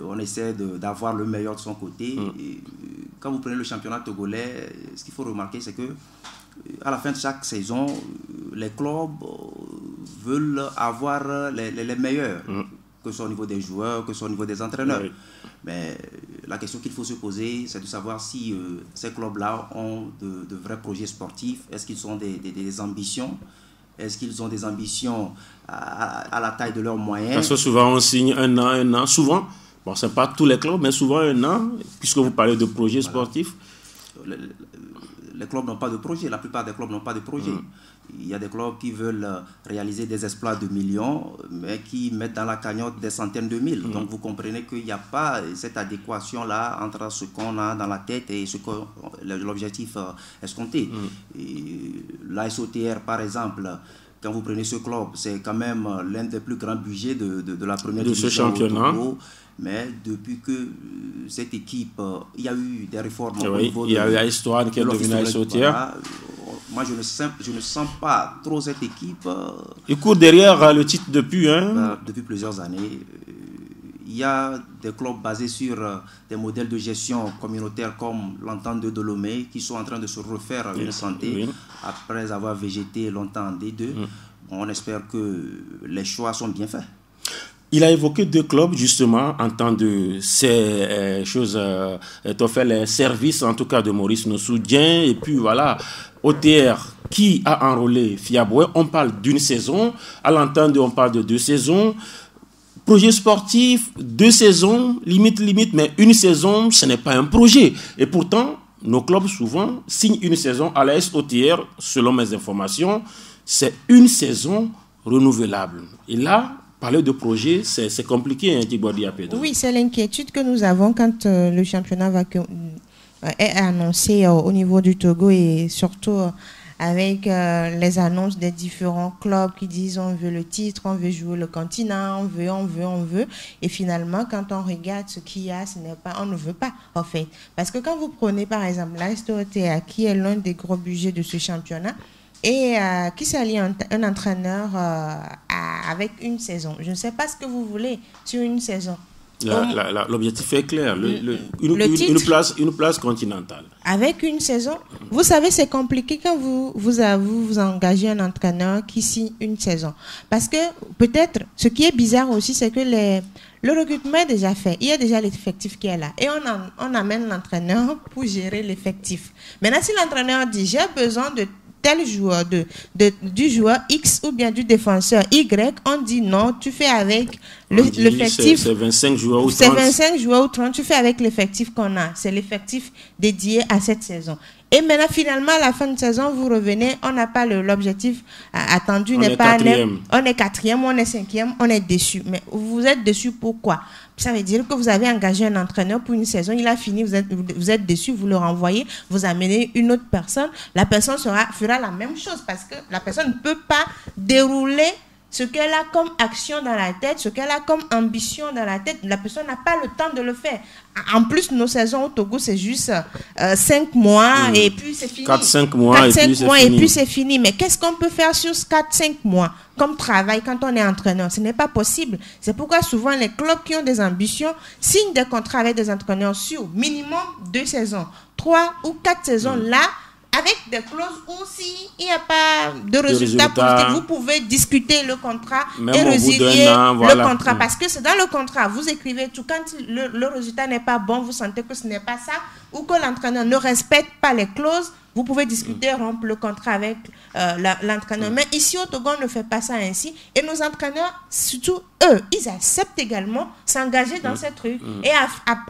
on essaie d'avoir le meilleur de son côté. Et quand vous prenez le championnat togolais, ce qu'il faut remarquer, c'est que à la fin de chaque saison, les clubs veulent avoir les meilleurs, que ce soit au niveau des joueurs, que ce soit au niveau des entraîneurs. Oui. Mais la question qu'il faut se poser, c'est de savoir si ces clubs-là ont de vrais projets sportifs. Est-ce qu'ils ont des ambitions? Est-ce qu'ils ont des ambitions à la taille de leurs moyens? Parce que souvent on signe un an, souvent. Bon, ce n'est pas tous les clubs, mais souvent un an, puisque vous parlez de projets sportifs. les clubs n'ont pas de projet. La plupart des clubs n'ont pas de projet. Il y a des clubs qui veulent réaliser des exploits de millions, mais qui mettent dans la cagnotte des centaines de mille. Donc vous comprenez qu'il n'y a pas cette adéquation-là entre ce qu'on a dans la tête et l'objectif escompté. La SOTR, par exemple, quand vous prenez ce club, c'est quand même l'un des plus grands budgets de la première division ce championnat. au Togo. Mais depuis que cette équipe, il y a eu des réformes au niveau il y a eu Histoire qui est devenue la SOTR. Moi, je ne sens pas trop cette équipe. Il court derrière le titre depuis. Depuis plusieurs années. Il y a des clubs basés sur des modèles de gestion communautaire comme l'Entente de Dolomieu qui sont en train de se refaire une santé après avoir végété longtemps en D2. On espère que les choix sont bien faits. Il a évoqué 2 clubs justement en temps de ces choses, les services en tout cas de Maurice Nossoudien et puis voilà, OTR qui a enrôlé Fiaboué. On parle d'une saison, à l'entente on parle de 2 saisons. Projet sportif, 2 saisons, limite, mais une saison, ce n'est pas un projet. Et pourtant, nos clubs souvent signent une saison à la SOTR, selon mes informations, c'est une saison renouvelable. Et là, parler de projet, c'est compliqué, hein, Thibaut Diapédo. Oui, c'est l'inquiétude que nous avons quand le championnat est annoncé au niveau du Togo et surtout avec les annonces des différents clubs qui disent on veut le titre, on veut jouer le continent, on veut. Et finalement, quand on regarde ce qu'il y a, on ne veut pas, en fait. Parce que quand vous prenez par exemple la SOTA, qui est l'un des gros budgets de ce championnat, et qui s'allie un entraîneur avec une saison. Je ne sais pas ce que vous voulez sur une saison. L'objectif est clair, une place continentale. Avec une saison, vous savez, c'est compliqué quand vous engagez un entraîneur qui signe une saison. Parce que peut-être, ce qui est bizarre aussi, c'est que le recrutement est déjà fait. Il y a déjà l'effectif qui est là. Et on amène l'entraîneur pour gérer l'effectif. Maintenant, si l'entraîneur dit, j'ai besoin de tel joueur, du joueur X ou bien du défenseur Y, on dit non, tu fais avec l'effectif. C'est 25 joueurs ou 30. C'est 25 joueurs ou 30, tu fais avec l'effectif qu'on a. C'est l'effectif dédié à cette saison. Et maintenant, finalement, à la fin de saison, vous revenez, on n'a pas l'objectif attendu. On est 4e, on est 5e, on est déçu. Mais vous êtes déçu pourquoi? Ça veut dire que vous avez engagé un entraîneur pour une saison, il a fini, vous êtes déçu, vous le renvoyez, vous amenez une autre personne, la personne fera la même chose parce que la personne ne peut pas dérouler ce qu'elle a comme action dans la tête, ce qu'elle a comme ambition dans la tête. La personne n'a pas le temps de le faire. En plus, nos saisons au Togo, c'est juste 5 mois et puis c'est fini. 4-5 mois et puis c'est fini. Mais qu'est-ce qu'on peut faire sur 4-5 mois comme travail quand on est entraîneur? Ce n'est pas possible. C'est pourquoi souvent les clubs qui ont des ambitions signent des contrats avec des entraîneurs sur minimum 2 saisons, 3 ou 4 saisons là, avec des clauses où s'il n'y a pas de résultat positif, vous pouvez discuter le contrat et résilier le contrat. Parce que c'est dans le contrat, vous écrivez tout. Quand le résultat n'est pas bon, vous sentez que ce n'est pas ça, ou que l'entraîneur ne respecte pas les clauses, vous pouvez discuter, rompre le contrat avec l'entraîneur. Mais ici au Togo, on ne fait pas ça ainsi. Et nos entraîneurs, surtout eux, ils acceptent également s'engager dans ces trucs. Et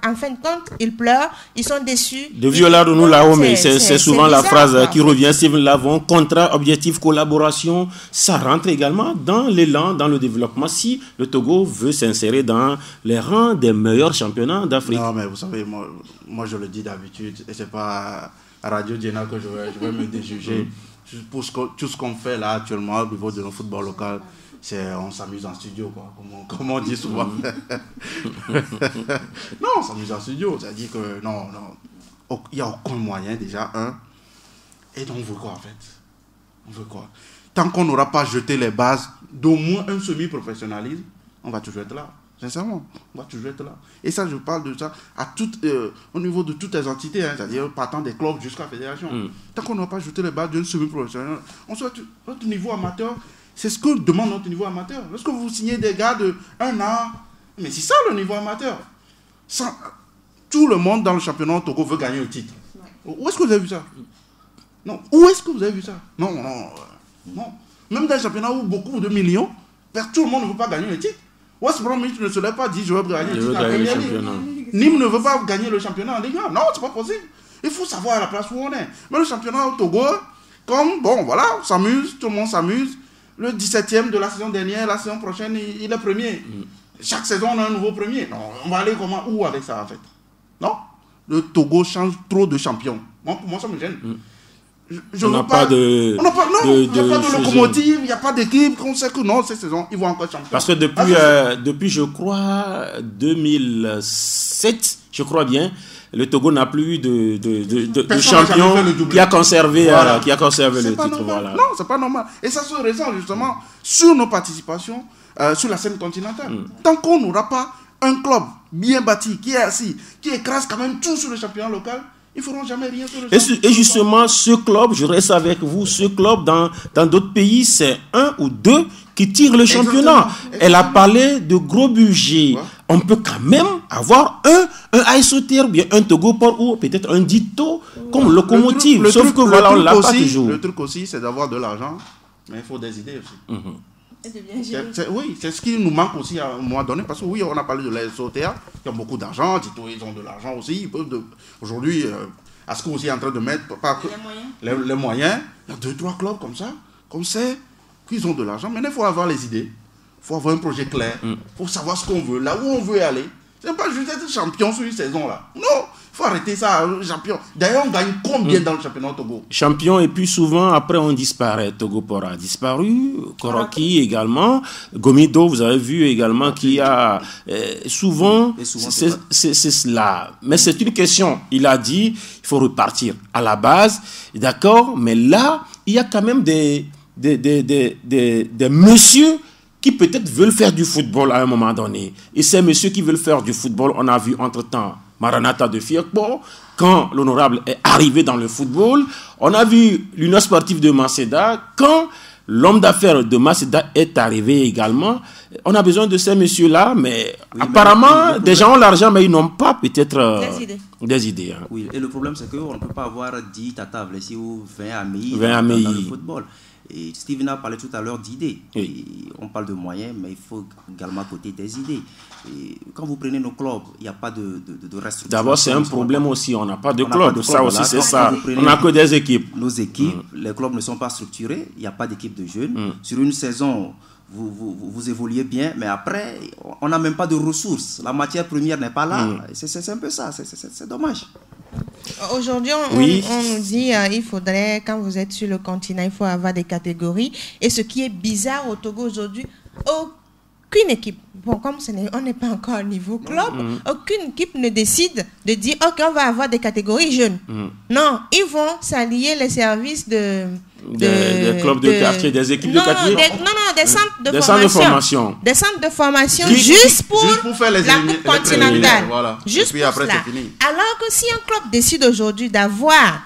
en fin de compte, ils pleurent, ils sont déçus. De violer nous là-haut, mais c'est souvent la phrase qui revient. Si nous l'avons, contrat, objectif, collaboration, ça rentre également dans l'élan, dans le développement. Si le Togo veut s'insérer dans les rangs des meilleurs championnats d'Afrique. Non, mais vous savez, moi je le dis d'habitude, et c'est pas à Radio Diena que je vais me déjuger. Pour tout ce qu'on fait là actuellement au niveau de notre football local, c'est on s'amuse en studio, quoi, comme on dit souvent. Non, on s'amuse en studio, c'est-à-dire que non, il n'y a aucun moyen déjà, et donc on veut quoi en fait? On veut quoi? Tant qu'on n'aura pas jeté les bases d'au moins un semi-professionnalisme, on va toujours être là. Sincèrement, on va toujours être là. Et ça, je parle de ça au niveau de toutes les entités, c'est-à-dire partant des clubs jusqu'à la fédération. Tant qu'on n'a pas jeté les bases d'un semi-professionnel, on soit notre niveau amateur. C'est ce que demande notre niveau amateur. Lorsque vous signez des gars de 1 an, mais c'est ça le niveau amateur. Tout le monde dans le championnat Togo veut gagner le titre. Ouais. Où est-ce que vous avez vu ça? Non. Où est-ce que vous avez vu ça? Non. Même dans le championnat où beaucoup de millions, tout le monde ne veut pas gagner le titre. West Bromwich ne se l'a pas dit, je veux gagner le titre en Première Ligue. Nîmes ne veut pas gagner le championnat en Ligue 1. Non, c'est pas possible. Il faut savoir la place où on est. Mais le championnat au Togo, comme, bon, voilà, on s'amuse, tout le monde s'amuse. Le 17e de la saison dernière, la saison prochaine, il est premier. Chaque saison, on a un nouveau premier. Non, on va aller où avec ça, en fait? Non? Le Togo change trop de champions. Moi, pour moi, ça me gêne. On n'a pas de... Il n'y a pas de locomotive, il n'y a pas d'équipe. On sait que non, cette saison, ils vont encore champion. Parce que depuis, je crois, 2007, je crois bien, le Togo n'a plus de champion qui a conservé, le titre. Voilà. Non, c'est pas normal. Et ça se ressent justement sur nos participations sur la scène continentale. Tant qu'on n'aura pas un club bien bâti, qui est assis, qui écrase quand même tout sur le championnat local, ils ne feront jamais rien sur le championnat. Et justement, ce club, je reste avec vous, ce club dans d'autres pays, c'est un ou deux qui tirent le championnat. Exactement. Elle a parlé de gros budget. Ouais. On peut quand même avoir un ASOTR, bien un Togo Port ou peut-être un Dito comme locomotive. Sauf que voilà, on l'a pas toujours. Le truc aussi, c'est d'avoir de l'argent, mais il faut des idées aussi. Oui, c'est ce qui nous manque aussi à un moment donné, parce que oui, on a parlé de l'ASOTR, qui ont beaucoup d'argent, Dito, ils ont de l'argent aussi. Aujourd'hui, ASCO aussi est en train de mettre les moyens. Il y a 2-3 clubs comme ça, comme c'est, qu'ils ont de l'argent. Maintenant, il faut avoir les idées, il faut avoir un projet clair, il faut savoir ce qu'on veut, là où on veut aller. C'est pas juste être champion sur une saison là. Non, il faut arrêter ça, champion. D'ailleurs, on gagne combien dans le championnat au Togo? Champion, et puis souvent, après, on disparaît. Togo Port a disparu, Koroki également, Gomido, vous avez vu également, qui a souvent c'est cela. Mais c'est une question. Il a dit, il faut repartir à la base, d'accord, mais là, il y a quand même des messieurs qui peut-être veulent faire du football à un moment donné. Et ces messieurs qui veulent faire du football, on a vu entre-temps Maranatha de Fiekpo, quand l'honorable est arrivé dans le football. On a vu l'Union sportive de Maceda, quand l'homme d'affaires de Maceda est arrivé également. On a besoin de ces messieurs-là, mais oui, apparemment, des gens ont l'argent, mais ils n'ont pas peut-être des idées. Hein. Oui, et le problème, c'est qu'on ne peut pas avoir 10 Tata Vlessi ou 20 Améi dans le football. Et Steven a parlé tout à l'heure d'idées. Oui. On parle de moyens, mais il faut également côté des idées. Et quand vous prenez nos clubs, il n'y a pas de restriction. D'abord, c'est un problème aussi. On n'a pas de club. Ça aussi, c'est ça. On n'a que des équipes. Nos équipes, les clubs ne sont pas structurés. Il n'y a pas d'équipe de jeunes. Sur une saison, vous évoluez bien, mais après, on n'a même pas de ressources. La matière première n'est pas là. C'est un peu ça. C'est dommage. Aujourd'hui, on nous dit il faudrait, quand vous êtes sur le continent, il faut avoir des catégories. Et ce qui est bizarre au Togo aujourd'hui, aucune équipe, bon, comme on n'est pas encore au niveau club, aucune équipe ne décide de dire ok, on va avoir des catégories jeunes. Non, ils vont s'allier les services des clubs de quartier, des équipes de quartier. Des centres de formation. Des centres de formation juste pour faire la Coupe continentale. Voilà. Juste puis pour après, cela. c'est fini. Alors que si un club décide aujourd'hui d'avoir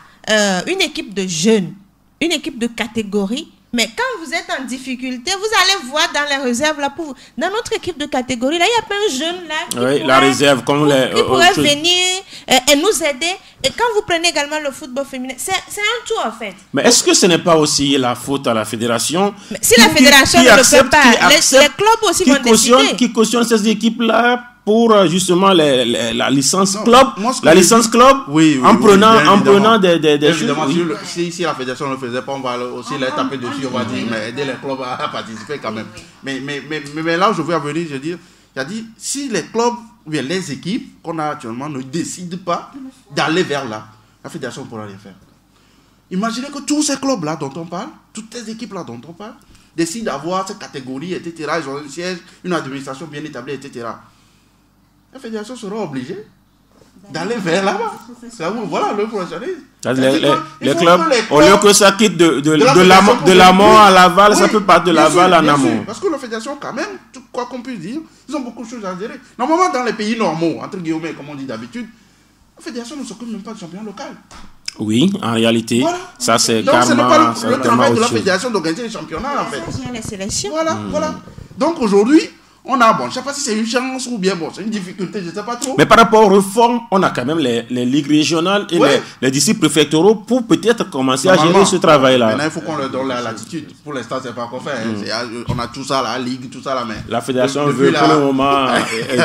une équipe de jeunes, une équipe de catégorie, mais quand vous êtes en difficulté, vous allez voir dans les réserves là, dans notre équipe de catégorie, là, il y a plein de jeunes là qui la réserve, comme qui pourraient venir et nous aider. Et quand vous prenez également le football féminin, c'est un tout en fait. Mais est-ce que ce n'est pas aussi la faute à la fédération? Mais si la fédération ne le peut pas, les clubs aussi vont décider. Qui cautionne ces équipes-là pour justement la licence club, en prenant des choses. Si la fédération ne le faisait pas, on va aussi les taper dessus, on va dire, mais aider les clubs à participer quand même. Mais là où je veux en venir, je veux dire, il a dit, si les clubs, ou bien les équipes qu'on a actuellement ne décident pas d'aller vers là, la fédération ne pourra rien faire. Imaginez que tous ces clubs-là dont on parle, toutes ces équipes-là dont on parle, décident d'avoir ces catégories, etc. Ils ont un siège, une administration bien établie, etc. La fédération sera obligée d'aller vers là-bas. Voilà le professionnalisme. Les clubs, au lieu que ça quitte de l'amont à l'aval, ça peut pas de l'aval en amont. Parce que la fédération, quand même, quoi qu'on puisse dire, ils ont beaucoup de choses à gérer. Normalement, dans les pays normaux, entre guillemets, comme on dit d'habitude, la fédération ne s'occupe même pas du championnat local. Oui, en réalité, voilà. Ça c'est donc ce n'est pas le travail de la fédération d'organiser les championnats, en fait. Il y a les sélections. Voilà. Donc aujourd'hui, on a, je ne sais pas si c'est une chance ou bien c'est une difficulté, je ne sais pas trop. Mais par rapport aux réformes, on a quand même les ligues régionales et les districts préfectoraux pour peut-être commencer à gérer ce travail-là. Maintenant, il faut qu'on leur donne la latitude. Pour l'instant, ce n'est pas encore fait. On a tout ça, la ligue, tout ça là. Mais la fédération veut pour le moment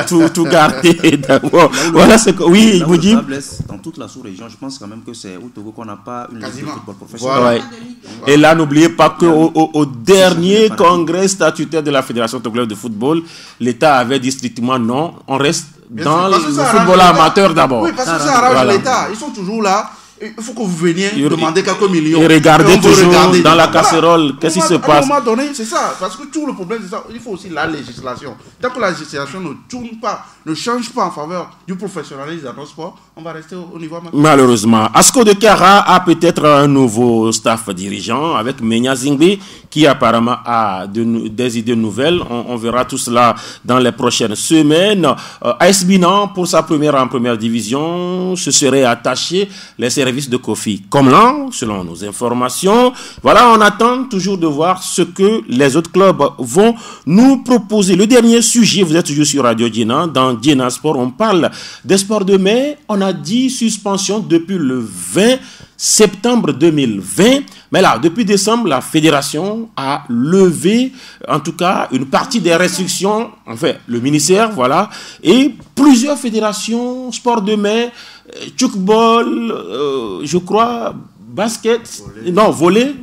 tout garder d'abord. Voilà ce que. Oui, vous dites. Ton toute la sous-région, je pense quand même que c'est au Togo qu'on n'a pas une ligue de football professionnel. Voilà. Ouais. Et là, n'oubliez pas qu'au dernier congrès statutaire de la Fédération togolaise de football, l'État avait dit strictement non, on reste dans le football amateur d'abord. Oui, parce que ça arrange l'État. Ils sont toujours là. Il faut que vous veniez demander quelques millions. Et regardez toujours dans la casserole, qu'est-ce qui se passe. À un moment donné, c'est ça. Parce que tout le problème, c'est ça. Il faut aussi la législation. Tant que la législation ne tourne pas, ne change pas en faveur du professionnalisme dans le sport, on va rester au niveau amateur. Malheureusement. Asko de Kara a peut-être un nouveau staff dirigeant avec Menya Zingbe qui apparemment a des idées nouvelles. On verra tout cela dans les prochaines semaines. AS Binan, pour sa première en première division, se serait attaché les services de Kofi Komlan, selon nos informations. Voilà, on attend toujours de voir ce que les autres clubs vont nous proposer. Le dernier sujet, vous êtes toujours sur Radio Djena. Dans Djena Sport, on parle des sports de mai. On a dit suspension depuis le 20 septembre 2020. Mais là, depuis décembre, la fédération a levé, en tout cas, une partie des restrictions, enfin, le ministère, voilà, et plusieurs fédérations, sport de mai, tchoukball, je crois, basket, volley,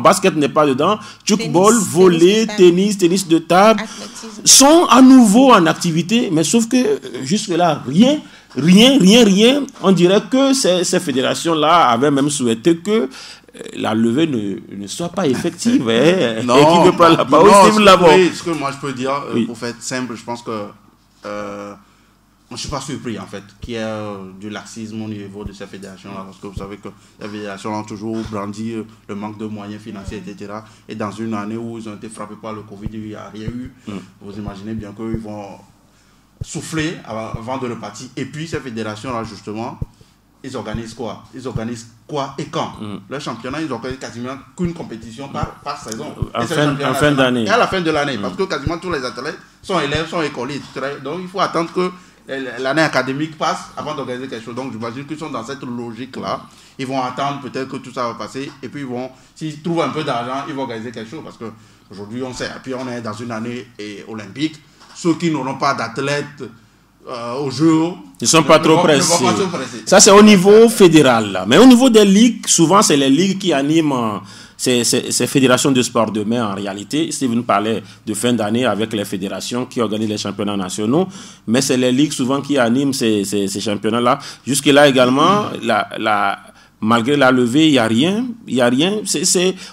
basket n'est pas dedans, tchoukball, volley, tennis de table, sont à nouveau en activité, mais sauf que jusque-là, rien. On dirait que ces fédérations-là avaient même souhaité que la levée ne soit pas effective. Non, et qui ne veut pas la parole, ce que moi je peux dire, pour faire simple, je pense que je ne suis pas surpris en fait qu'il y ait du laxisme au niveau de ces fédérations-là, parce que vous savez que les fédérations ont toujours brandi le manque de moyens financiers, etc. Et dans une année où ils ont été frappés par le Covid, il n'y a rien eu. Vous imaginez bien qu'ils vont souffler avant de repartir. Et puis ces fédérations-là, justement, ils organisent quoi et quand Le championnat, ils organisent quasiment qu'une compétition par saison. En fin d'année. Et à la fin de l'année, parce que quasiment tous les athlètes sont élèves, sont écoliers. Donc il faut attendre que l'année académique passe avant d'organiser quelque chose. Donc j'imagine qu'ils sont dans cette logique-là. Ils vont attendre peut-être que tout ça va passer. Et puis s'ils trouvent un peu d'argent, ils vont organiser quelque chose. Parce qu'aujourd'hui, on sait, et puis on est dans une année olympique. Ceux qui n'auront pas d'athlètes au jeu, ils ne sont pas trop pressés. Ça, c'est au niveau fédéral. Là. Mais au niveau des ligues, souvent, c'est les ligues qui animent ces fédérations de sport de mai. En réalité, Steven parlait de fin d'année avec les fédérations qui organisent les championnats nationaux. Mais c'est les ligues souvent qui animent ces championnats-là. Jusque-là également, malgré la levée, il n'y a rien.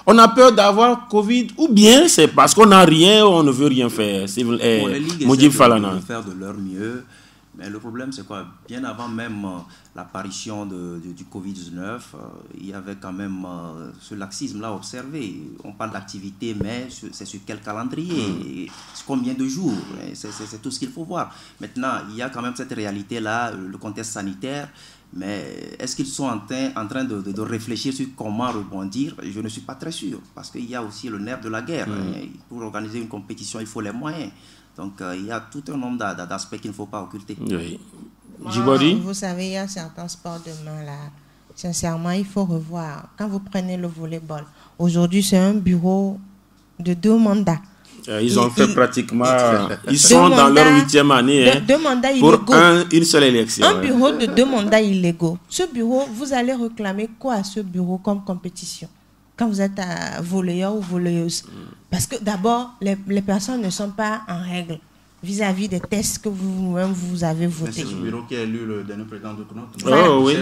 On a peur d'avoir Covid, ou bien c'est parce qu'on n'a rien, on ne veut rien faire. Les ligues essaient de faire de leur mieux. Mais le problème, c'est quoi? Bien avant même l'apparition du Covid-19, il y avait quand même ce laxisme-là observé. On parle d'activité, mais c'est sur quel calendrier? Combien de jours? C'est tout ce qu'il faut voir. Maintenant, il y a quand même cette réalité-là, le contexte sanitaire. Mais est-ce qu'ils sont en train de réfléchir sur comment rebondir? Je ne suis pas très sûr, parce qu'il y a aussi le nerf de la guerre. Pour organiser une compétition, il faut les moyens. Donc, il y a tout un nombre d'aspects qu'il ne faut pas occulter. Oui. Vous savez, il y a certains sports de main là. Sincèrement, il faut revoir. Quand vous prenez le volleyball, aujourd'hui, c'est un bureau de 2 mandats. Ils ont fait pratiquement... Ils sont dans leur 8e année deux mandats pour illégaux. une seule élection. Un bureau de 2 mandats illégaux. Ce bureau, vous allez réclamer quoi à ce bureau comme compétition quand vous êtes volleyeur ou volleyeuse? Parce que d'abord, les personnes ne sont pas en règle vis-à-vis des tests que vous-même vous avez votés. C'est ce bureau qui a élu le dernier président de CNOT. Oui.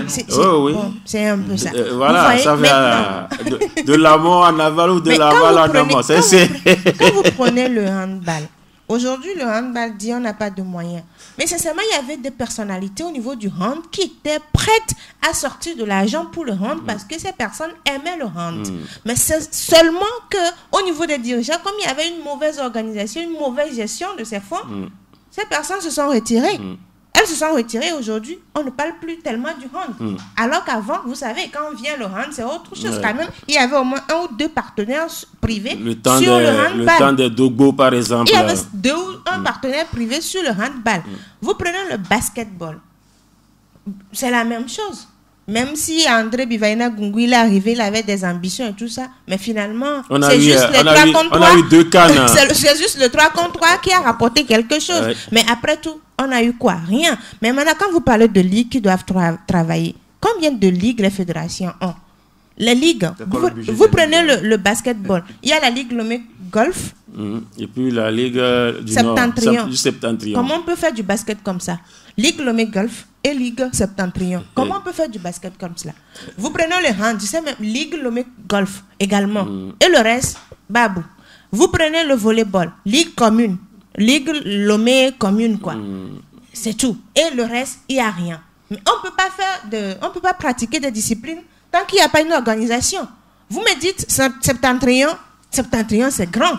C'est un peu ça. Voilà, voyez, ça fait de l'amont en aval ou de l'aval en amont. Quand vous prenez le handball, aujourd'hui le handball dit on n'a pas de moyens. Mais sincèrement, il y avait des personnalités au niveau du hand qui étaient prêtes à sortir de l'argent pour le hand parce que ces personnes aimaient le hand. Mais c'est seulement qu'au niveau des dirigeants, comme il y avait une mauvaise organisation, une mauvaise gestion de ces fonds, ces personnes se sont retirées. Elles se sont retirées aujourd'hui. On ne parle plus tellement du hand. Alors qu'avant, vous savez, quand vient le hand, c'est autre chose quand même. Il y avait au moins 1 ou 2 partenaires privés sur le handball. Le temps des Dogbo, par exemple. Il y avait 2 ou 1 partenaire privé sur le handball. Vous prenez le basketball. C'est la même chose. Même si André Bivaina Gungu, il est arrivé, il avait des ambitions et tout ça, mais finalement, c'est juste le 3 contre 3. On a eu 2 cannes. C'est juste le 3 contre 3 qui a rapporté quelque chose. Mais après tout, on a eu quoi? Rien. Mais maintenant, quand vous parlez de ligues qui doivent travailler, Combien de ligues les fédérations ont? Les ligues, vous prenez le basketball. Il y a la Ligue Lomé Golf. Et puis la Ligue du Septentrion. Comment on peut faire du basket comme ça? Ligue Lomé Golf et Ligue Septentrion. Comment on peut faire du basket comme cela? Vous prenez le hand, tu sais même Ligue Lomé Golf également. Et le reste, babou. Vous prenez le volleyball, Ligue commune, Ligue Lomé commune quoi. C'est tout. Et le reste, il n'y a rien. Mais on peut pas pratiquer des disciplines tant qu'il n'y a pas une organisation. Vous me dites Septentrion, c'est grand.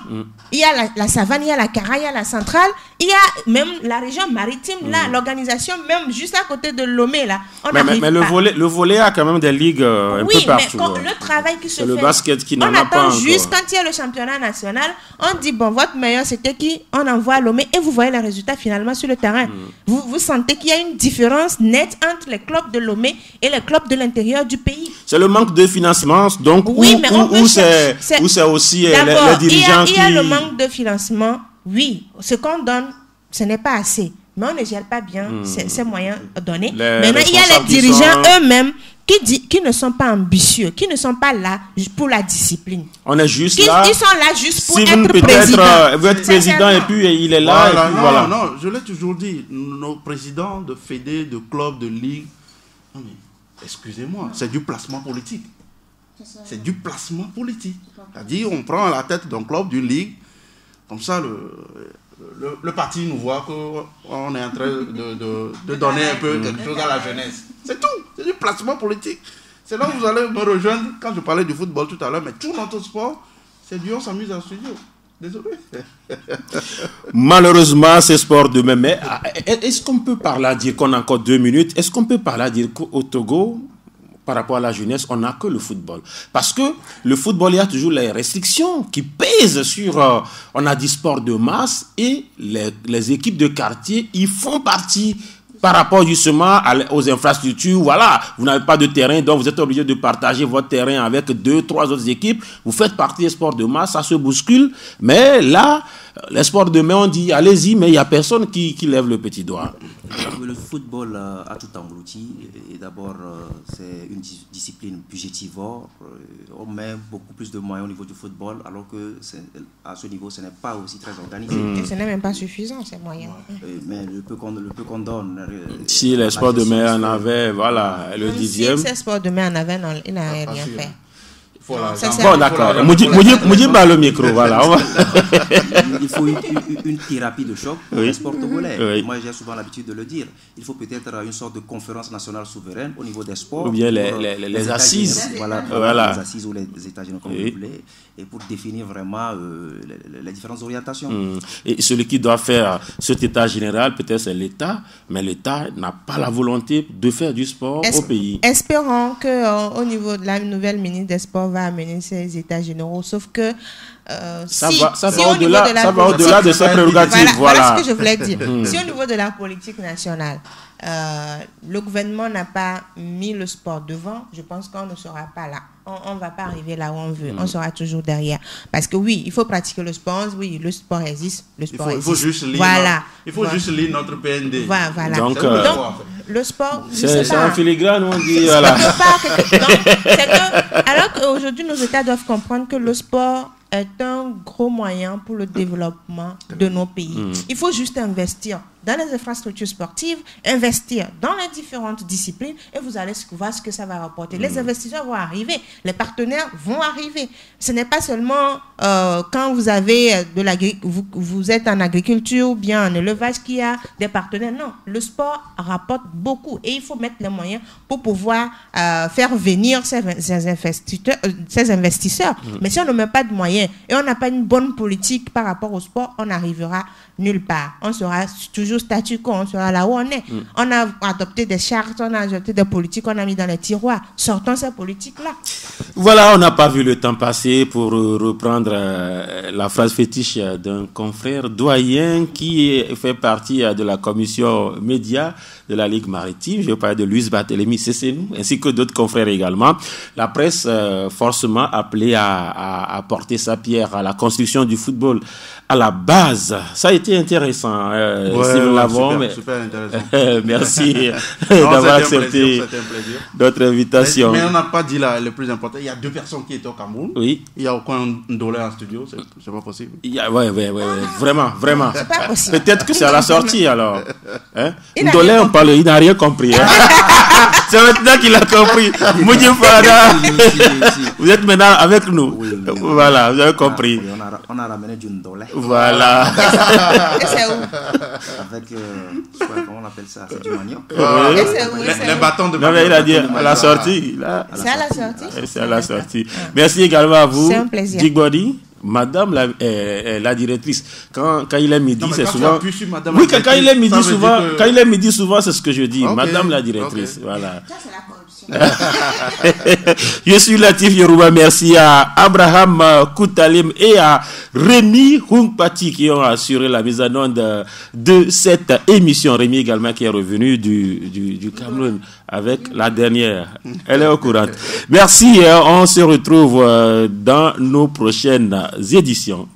Il y a la savane, il y a la Cara, il y a la centrale, il y a même la région maritime, là, l'organisation, même juste à côté de Lomé, là. Mais le volley a quand même des ligues un peu partout. Oui, mais le travail qui se fait, le basket qui n'en a pas on attend juste encore. quand il y a le championnat national, on dit, bon, votre meilleur, c'était qui? On envoie à Lomé et vous voyez les résultats finalement sur le terrain. Vous sentez qu'il y a une différence nette entre les clubs de Lomé et les clubs de l'intérieur du pays. C'est le manque de financement, donc, oui, où c'est aussi les dirigeants il y a le manque de financement, oui. Ce qu'on donne, ce n'est pas assez. Mais on ne gère pas bien ces moyens donnés. Maintenant, il y a les dirigeants eux-mêmes qui ne sont pas ambitieux, qui ne sont pas là pour la discipline. On est juste là. Ils sont là juste pour être président. Vous êtes président et puis il est là. Voilà, et puis voilà. Non, je l'ai toujours dit. Nos présidents de fédé, de clubs, de ligue, non mais, excusez-moi, c'est du placement politique. C'est du placement politique. C'est-à-dire, on prend la tête d'un club, d'une ligue, comme ça, le parti nous voit qu'on est en train de donner un peu quelque chose à la jeunesse. C'est tout. C'est du placement politique. C'est là où vous allez me rejoindre quand je parlais du football tout à l'heure. Mais tout notre sport, c'est du on s'amuse en studio. Désolé. Malheureusement, c'est sport demain. Mais est-ce qu'on peut par là dire qu'on a encore 2 minutes? Est-ce qu'on peut par là dire qu'au Togo, par rapport à la jeunesse, on n'a que le football? Parce que le football, il y a toujours les restrictions qui pèsent sur... on a du sport de masse et les équipes de quartier, ils font partie par rapport justement aux infrastructures. Voilà, vous n'avez pas de terrain, donc vous êtes obligé de partager votre terrain avec 2, 3 autres équipes. Vous faites partie des sports de masse, ça se bouscule. Mais là, les sports de main, on dit allez-y, mais il n'y a personne qui lève le petit doigt. Le football a tout englouti. Et d'abord, c'est une discipline budgétivore. On met beaucoup plus de moyens au niveau du football, alors que à ce niveau, ce n'est pas aussi très organisé. Et ce n'est même pas suffisant, ces moyens. Mais le peu qu'on donne... Si les sports de main en avaient, voilà, le 10e... Si ces sports de main en avaient, il n'avait rien fait. Bon, d'accord. Moudi bat le micro, voilà. Il faut une thérapie de choc pour les sports togolais. Oui. Moi, j'ai souvent l'habitude de le dire. Il faut peut-être une sorte de conférence nationale souveraine au niveau des sports. Ou bien les assises. Voilà. Les assises ou les états généraux, comme vous voulez. Et pour définir vraiment les différentes orientations. Et celui qui doit faire cet état général, peut-être c'est l'État, mais l'État n'a pas la volonté de faire du sport au pays. Espérons qu'au niveau de la nouvelle ministre des Sports va amener ces états généraux, sauf que ça va au-delà de ses prérogatives. Voilà ce que je voulais dire. Si au niveau de la politique nationale, le gouvernement n'a pas mis le sport devant, je pense qu'on ne sera pas là. On ne va pas arriver là où on veut. On sera toujours derrière. Parce que oui, il faut pratiquer le sport. Oui, le sport existe. Il faut juste lire. Voilà. Il faut juste lire notre PND. Voilà. Donc le sport, c'est en filigrane, on dit. Voilà. Alors qu'aujourd'hui, nos États doivent comprendre que le sport est un gros moyen pour le développement de nos pays. Il faut juste investir dans les infrastructures sportives, investir dans les différentes disciplines et vous allez voir ce que ça va rapporter. Les investisseurs vont arriver, les partenaires vont arriver. Ce n'est pas seulement quand vous avez vous êtes en agriculture ou bien en élevage qu'il y a des partenaires. Non, le sport rapporte beaucoup et il faut mettre les moyens pour pouvoir faire venir ces investisseurs. Mais si on ne met pas de moyens et on n'a pas une bonne politique par rapport au sport, on n'arrivera nulle part. On sera toujours statu quo, on sera là où on est. On a adopté des chartes, on a adopté des politiques, on a mis dans les tiroirs. Sortons ces politiques-là. Voilà, on n'a pas vu le temps passer pour reprendre la phrase fétiche d'un confrère doyen qui fait partie de la commission média de la Ligue maritime. Je vais parler de Luis Barthélémy Cessenou, ainsi que d'autres confrères également. La presse forcément appelée à porter sa pierre à la construction du football à la base. Ça a été intéressant. nous l'avons. Super intéressant. Merci d'avoir accepté notre invitation. Mais on n'a pas dit le plus important. Il y a 2 personnes qui étaient au Cameroun. Oui. Il n'y a aucun Ndolé en studio. C'est pas possible. Oui. Vraiment. C'est pas possible. Peut-être que c'est à la sortie alors. Hein? Ndolé, on parle, il n'a rien compris. Hein? C'est maintenant qu'il a compris. Moudji Fada, vous êtes maintenant avec nous. Oui. Voilà, vous avez compris. Oui, on a ramené du Ndolé. Voilà. Et c'est où? Avec, comment on appelle ça? C'est du manioc. Et c'est où? Les bâtons de Non, mais il a dit à la sortie. C'est à la sortie? C'est à la sortie. Merci également à vous. C'est un plaisir. Jigbody. Madame la directrice, quand il est midi, c'est souvent. Oui, quand il est midi, souvent, quand il est midi, souvent, c'est ce que je dis. Okay. Madame la directrice, voilà. Ça, c'est la corruption. Je suis Latif Yoruba. Merci à Abraham Koutalim et à Rémi Hunkpati qui ont assuré la mise en onde de cette émission. Rémi également qui est revenu du Cameroun avec la dernière. Elle est au courant. Merci. On se retrouve dans nos prochaines éditions.